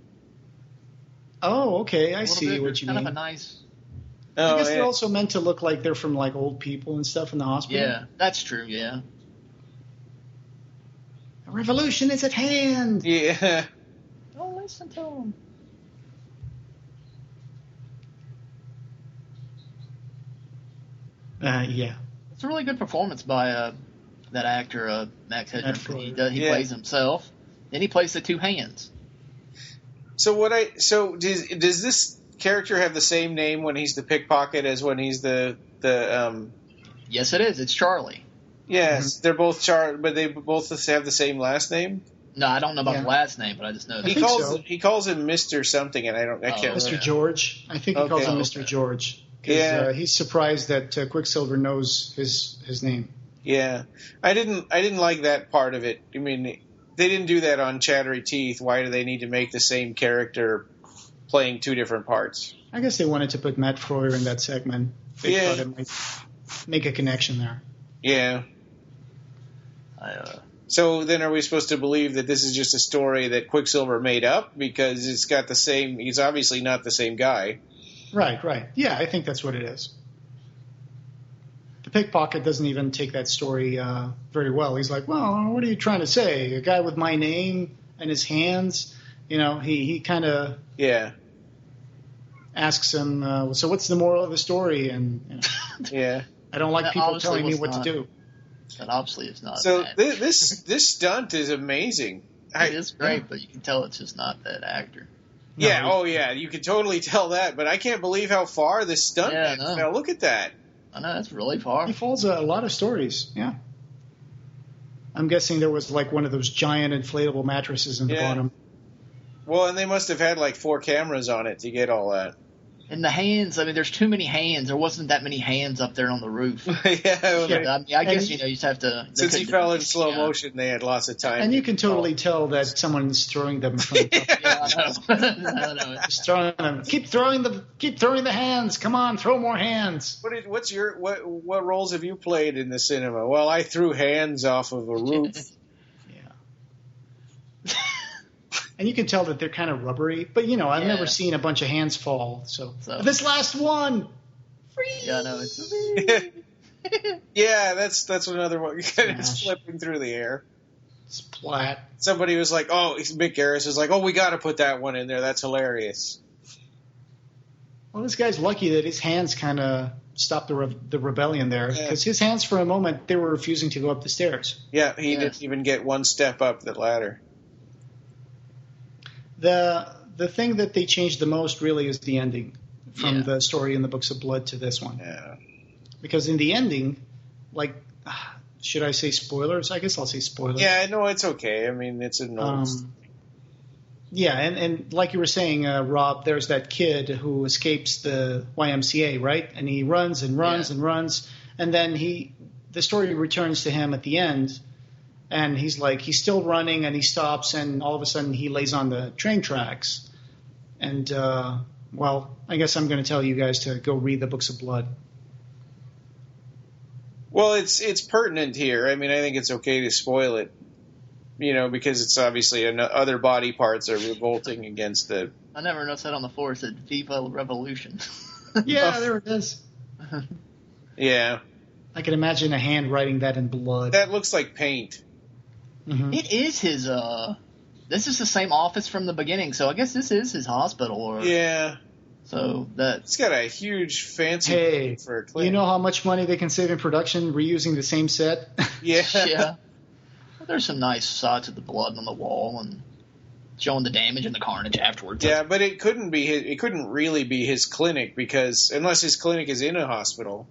Speaker 6: Oh, okay. I see what you mean.
Speaker 5: Kind of a nice.
Speaker 6: I guess they're also meant to look like they're from like old people and stuff in the hospital.
Speaker 5: Yeah, that's true. Yeah.
Speaker 6: A revolution is at hand.
Speaker 4: Yeah.
Speaker 5: Don't listen to him.
Speaker 6: Yeah.
Speaker 5: It's a really good performance by that actor, Max Headroom. He plays himself, and he plays the two hands.
Speaker 4: So does this character have the same name when he's the pickpocket as when he's the
Speaker 5: Yes, it is. It's Charlie.
Speaker 4: Yes, they're both Charlie, but they both have the same last name.
Speaker 5: No, I don't know about the last name, but I just know that.
Speaker 4: He calls him Mr. something, and I can't remember.
Speaker 6: Mr. George. I think he calls him Mr. George. Because he's surprised that Quicksilver knows his name.
Speaker 4: Yeah, I didn't like that part of it. I mean, they didn't do that on Chattery Teeth. Why do they need to make the same character playing two different parts?
Speaker 6: I guess they wanted to put Matt Frewer in that segment. They thought it might make a connection there.
Speaker 4: Yeah. So then are we supposed to believe that this is just a story that Quicksilver made up because it's got the same – he's obviously not the same guy.
Speaker 6: Right. Yeah, I think that's what it is. The pickpocket doesn't even take that story very well. He's like, well, what are you trying to say? A guy with my name and his hands? You know, he kind of asks him, so what's the moral of the story? And I don't like people telling me what to do.
Speaker 5: That obviously is not.
Speaker 4: So this stunt is amazing.
Speaker 5: It is great, but you can tell it's just not that actor.
Speaker 4: No, you can totally tell that, but I can't believe how far this stunt went. Now look at that.
Speaker 5: I know, that's really far.
Speaker 6: He follows a lot of stories, yeah. I'm guessing there was like one of those giant inflatable mattresses in the bottom.
Speaker 4: Well, and they must have had like 4 cameras on it to get all that.
Speaker 5: And the hands, I mean, there's too many hands. There wasn't that many hands up there on the roof.
Speaker 4: I
Speaker 5: guess, you just have to...
Speaker 4: Since he fell in slow motion, they had lots of time.
Speaker 6: And you can totally tell that someone's throwing them from the top.
Speaker 5: I know.
Speaker 6: Just throwing them. Keep throwing the hands. Come on, throw more hands.
Speaker 4: What roles have you played in the cinema? Well, I threw hands off of a roof.
Speaker 6: And you can tell that they're kind of rubbery. But, I've never seen a bunch of hands fall. So this last one. Free.
Speaker 5: Yeah, no, it's...
Speaker 4: Yeah, that's another one. Kind of just flipping through the air.
Speaker 6: Splat.
Speaker 4: Somebody was like, Mick Garris was like, we got to put that one in there. That's hilarious.
Speaker 6: Well, this guy's lucky that his hands kind of stopped the rebellion there. Because his hands, for a moment, they were refusing to go up the stairs.
Speaker 4: Yeah, he didn't even get one step up the ladder.
Speaker 6: The thing that they changed the most really is the ending from the story in the Books of Blood to this one.
Speaker 4: Yeah.
Speaker 6: Because in the ending, like, should I say spoilers? I guess I'll say spoilers.
Speaker 4: Yeah, no, it's okay. I mean, it's a noise.
Speaker 6: Yeah, and like you were saying, Rob, there's that kid who escapes the YMCA, right? And he runs and runs and runs, and then the story returns to him at the end. And he's still running, and he stops, and all of a sudden he lays on the train tracks. And, I guess I'm going to tell you guys to go read the Books of Blood.
Speaker 4: Well, it's pertinent here. I mean, I think it's okay to spoil it, because it's obviously other body parts are revolting against the...
Speaker 5: I never noticed that on the floor. It said Viva Revolution.
Speaker 6: Yeah, there it is.
Speaker 4: Yeah.
Speaker 6: I can imagine a hand writing that in blood.
Speaker 4: That looks like paint.
Speaker 5: Mm-hmm. It is his this is the same office from the beginning, so I guess this is his hospital.
Speaker 4: Yeah.
Speaker 5: So that
Speaker 4: it's got a huge fancy.
Speaker 6: Hey,
Speaker 4: for a clinic.
Speaker 6: You know how much money they can save in production reusing the same set?
Speaker 4: Yeah.
Speaker 5: Yeah. There's some nice shots of the blood on the wall and showing the damage and the carnage afterwards.
Speaker 4: Yeah, but it couldn't be. It couldn't really be his clinic unless his clinic is in a hospital.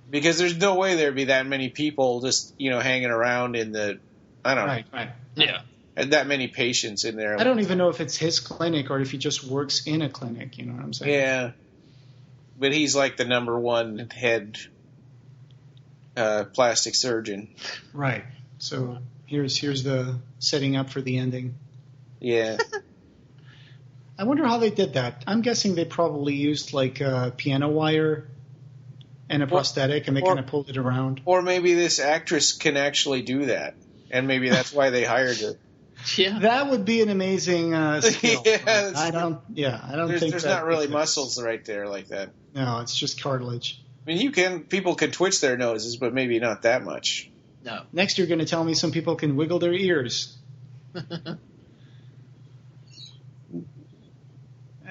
Speaker 4: Because there's no way there'd be that many people just hanging around in the. I don't know.
Speaker 6: Right.
Speaker 5: Yeah.
Speaker 4: And that many patients in there.
Speaker 6: I don't even know if it's his clinic or if he just works in a clinic. You know what I'm saying?
Speaker 4: Yeah. But he's like the number one head plastic surgeon.
Speaker 6: Right. So here's the setting up for the ending.
Speaker 4: Yeah.
Speaker 6: I wonder how they did that. I'm guessing they probably used like piano wire and a prosthetic, and they kind of pulled it around.
Speaker 4: Or maybe this actress can actually do that, and maybe that's why they hired her.
Speaker 5: Yeah,
Speaker 6: that would be an amazing skill. I don't think
Speaker 4: there's not really muscles right there like that.
Speaker 6: No, it's just cartilage.
Speaker 4: I mean, people can twitch their noses, but maybe not that much.
Speaker 5: No.
Speaker 6: Next, you're going to tell me some people can wiggle their ears.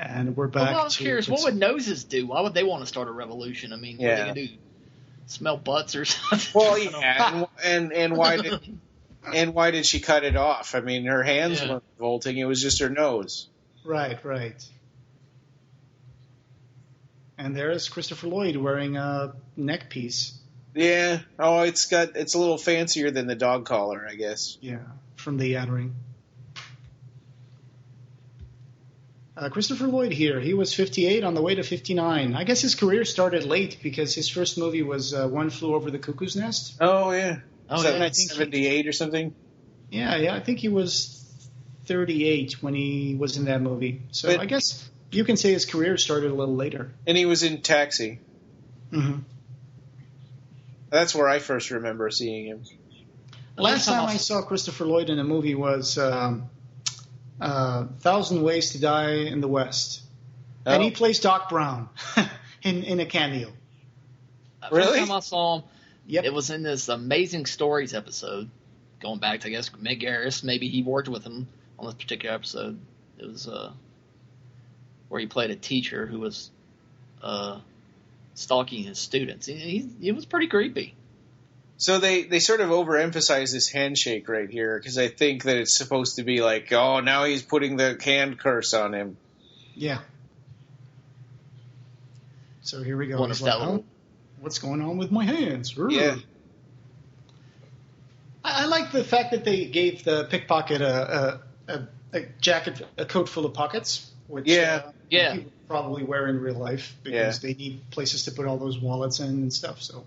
Speaker 6: And we're back.
Speaker 5: Well, I was curious, what would noses do? Why would they want to start a revolution? I mean, what are they going to do? Smell butts or something?
Speaker 4: Well, yeah, and why did she cut it off? I mean, her hands weren't revolting; it was just her nose.
Speaker 6: Right. And there's Christopher Lloyd wearing a neck piece.
Speaker 4: Yeah. Oh, it's a little fancier than the dog collar, I guess.
Speaker 6: Yeah, from the Yattering. Christopher Lloyd here. He was 58 on the way to 59. I guess his career started late because his first movie was One Flew Over the Cuckoo's Nest.
Speaker 4: Oh, yeah.
Speaker 5: Oh, yeah.
Speaker 4: I think 78 or something?
Speaker 6: Yeah. I think he was 38 when he was in that movie. So I guess you can say his career started a little later.
Speaker 4: And he was in Taxi.
Speaker 6: Mm-hmm.
Speaker 4: That's where I first remember seeing him.
Speaker 6: Last time I saw Christopher Lloyd in a movie was 1,000 Ways to Die in the West. Oh. And he plays Doc Brown in a cameo.
Speaker 4: Really?
Speaker 5: First time I saw him,
Speaker 6: yep.
Speaker 5: It was in this Amazing Stories episode. Going back to, I guess, Mick Garris. Maybe he worked with him on this particular episode. It was where he played a teacher who was stalking his students. It was pretty creepy.
Speaker 4: So they sort of overemphasize this handshake right here because I think that it's supposed to be like, oh, now he's putting the hand curse on him.
Speaker 6: Yeah. So here we go. What's going on with my hands?
Speaker 4: Yeah.
Speaker 6: I like the fact that they gave the pickpocket a jacket, a coat full of pockets, which he would probably wear in real life because they need places to put all those wallets in and stuff. So.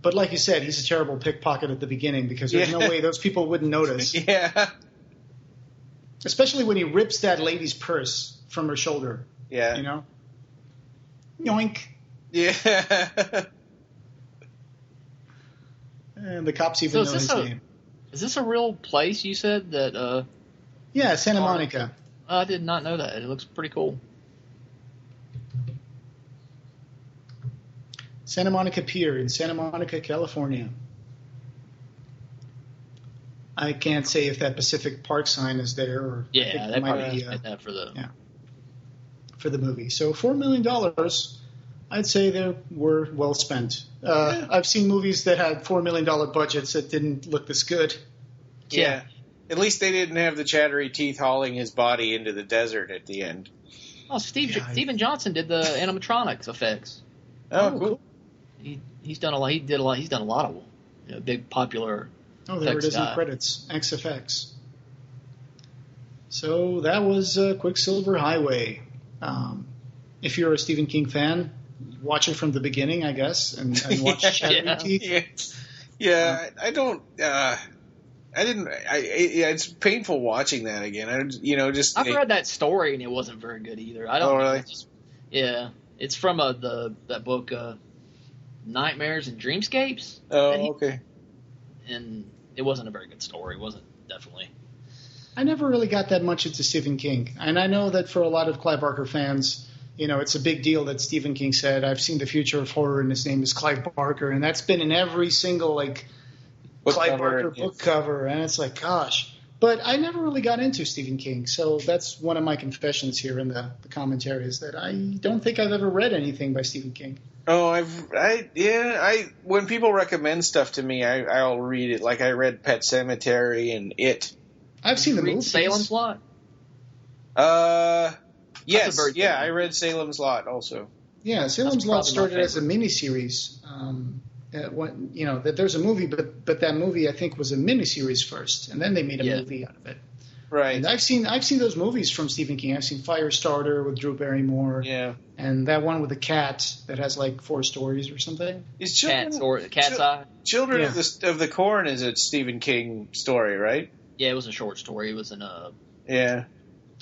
Speaker 6: But like you said, he's a terrible pickpocket at the beginning because there's no way those people wouldn't notice.
Speaker 4: Yeah.
Speaker 6: Especially when he rips that lady's purse from her shoulder.
Speaker 4: Yeah.
Speaker 6: You know? Yoink.
Speaker 4: Yeah.
Speaker 6: And the cops even know his name.
Speaker 5: Is this a real place you said that...
Speaker 6: Yeah, Santa Monica.
Speaker 5: I did not know that. It looks pretty cool.
Speaker 6: Santa Monica Pier in Santa Monica, California. I can't say if that Pacific Park sign is there or
Speaker 5: they probably made that for
Speaker 6: the movie. So $4 million, I'd say they were well spent. I've seen movies that had $4 million budgets that didn't look this good.
Speaker 4: Yeah. At least they didn't have the chattery teeth hauling his body into the desert at the end.
Speaker 5: Oh, Steven Johnson did the animatronics effects.
Speaker 4: Oh, cool.
Speaker 5: He's done a lot. He's done a lot of big popular.
Speaker 6: Oh, there it is in the credits. XFX. So that was Quicksilver Highway. If you're a Stephen King fan, watch it from the beginning, I guess, and watch Chattery Teeth.
Speaker 4: Yeah, I don't. I didn't. It's painful watching that again. I've
Speaker 5: read that story and it wasn't very good either. I don't.
Speaker 4: Oh, really?
Speaker 5: It's from that book. Nightmares and Dreamscapes.
Speaker 4: Oh, okay.
Speaker 5: And it wasn't a very good story. It wasn't, definitely.
Speaker 6: I never really got that much into Stephen King. And I know that for a lot of Clive Barker fans, it's a big deal that Stephen King said, I've seen the future of horror and his name is Clive Barker. And that's been in every single, Clive Barker book cover, and it's like, gosh. But I never really got into Stephen King, so that's one of my confessions here in the commentary is that I don't think I've ever read anything by Stephen King.
Speaker 4: Oh, when people recommend stuff to me, I'll read it. Like I read Pet Sematary and It.
Speaker 6: I've seen the movie.
Speaker 5: Salem's Lot?
Speaker 4: Yes, I read Salem's Lot also.
Speaker 6: Yeah, Salem's Lot started as a miniseries. That there's a movie, but that movie I think was a miniseries first, and then they made a movie out of it.
Speaker 4: Right.
Speaker 6: And I've seen those movies from Stephen King. I've seen Firestarter with Drew Barrymore.
Speaker 4: Yeah.
Speaker 6: And that one with the cat that has like 4 stories or something.
Speaker 5: Cat's Eye.
Speaker 4: Children of the Corn is a Stephen King story, right?
Speaker 5: Yeah, it was a short story. It was in a.
Speaker 4: Yeah.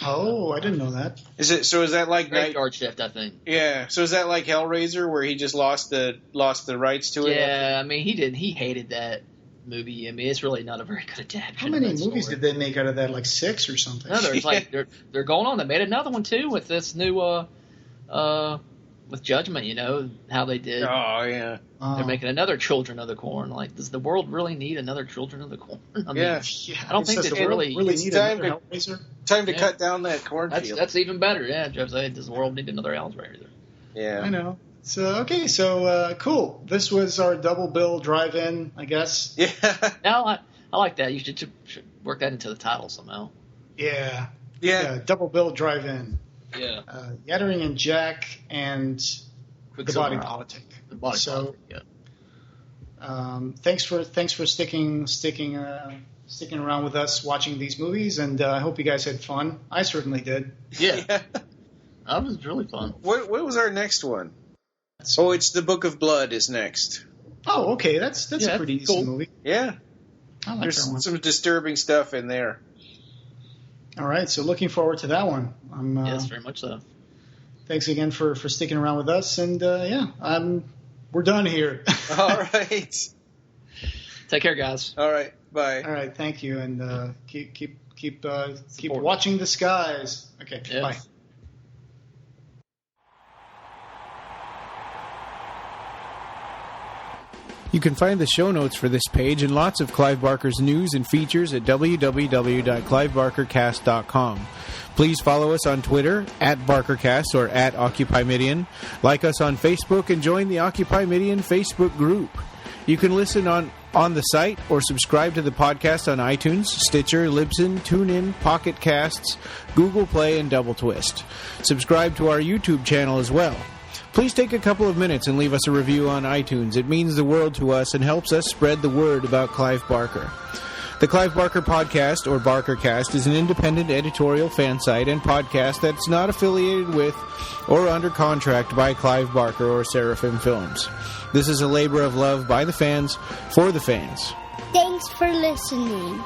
Speaker 6: Oh, I didn't know that.
Speaker 4: Is that like
Speaker 5: Graveyard Shift, I think.
Speaker 4: Yeah. So is that like Hellraiser, where he just lost the rights to it?
Speaker 5: Yeah, I mean he hated that movie. I mean it's really not a very good adaptation.
Speaker 6: How many movies did they make out of that? Like 6 or something?
Speaker 5: No, there's like they're going on. They made another one too with this new with Judgment. You know how they did.
Speaker 4: Oh yeah.
Speaker 5: They're making another Children of the Corn. Like, does the world really need another Children of the Corn? I mean,
Speaker 4: yeah.
Speaker 5: I don't think they really
Speaker 6: need another Hellraiser.
Speaker 4: Time to cut down that cornfield.
Speaker 5: That's even better. Yeah, Jeff said, does the world need another Hellraiser?
Speaker 4: Yeah,
Speaker 6: I know. So okay, cool. This was our double bill drive-in, I guess.
Speaker 4: Yeah.
Speaker 5: No, I like that. You should work that into the title somehow.
Speaker 6: Yeah. Double bill drive-in.
Speaker 5: Yeah.
Speaker 6: Yattering and Jack and the Body Politic.
Speaker 5: The Body Politic. Yeah.
Speaker 6: Thanks for sticking around with us watching these movies, and I hope you guys had fun. I certainly did.
Speaker 5: Yeah. That was really fun.
Speaker 4: What was our next one? Oh, it's The Book of Blood is next.
Speaker 6: Oh, okay. That's a pretty decent movie.
Speaker 4: Yeah.
Speaker 6: I like
Speaker 4: There's
Speaker 6: that one.
Speaker 4: some disturbing stuff in there.
Speaker 6: All right, so looking forward to that one.
Speaker 5: Yes, very much so.
Speaker 6: Thanks again for sticking around with us, and we're done here.
Speaker 4: All right.
Speaker 5: Take care, guys.
Speaker 4: All right. Bye.
Speaker 6: All right. Thank you, and keep watching the skies. Okay.
Speaker 5: Yes.
Speaker 6: Bye.
Speaker 2: You can find the show notes for this page and lots of Clive Barker's news and features at www.clivebarkercast.com. Please follow us on Twitter @BarkerCast or @OccupyMidian. Like us on Facebook and join the Occupy Midian Facebook group. You can listen on the site or subscribe to the podcast on iTunes, Stitcher, Libsyn, TuneIn, Pocket Casts, Google Play, and Double Twist. Subscribe to our YouTube channel as well. Please take a couple of minutes and leave us a review on iTunes. It means the world to us and helps us spread the word about Clive Barker. The Clive Barker Podcast, or BarkerCast, is an independent editorial fan site and podcast that's not affiliated with or under contract by Clive Barker or Seraphim Films. This is a labor of love by the fans, for the fans.
Speaker 7: Thanks for listening.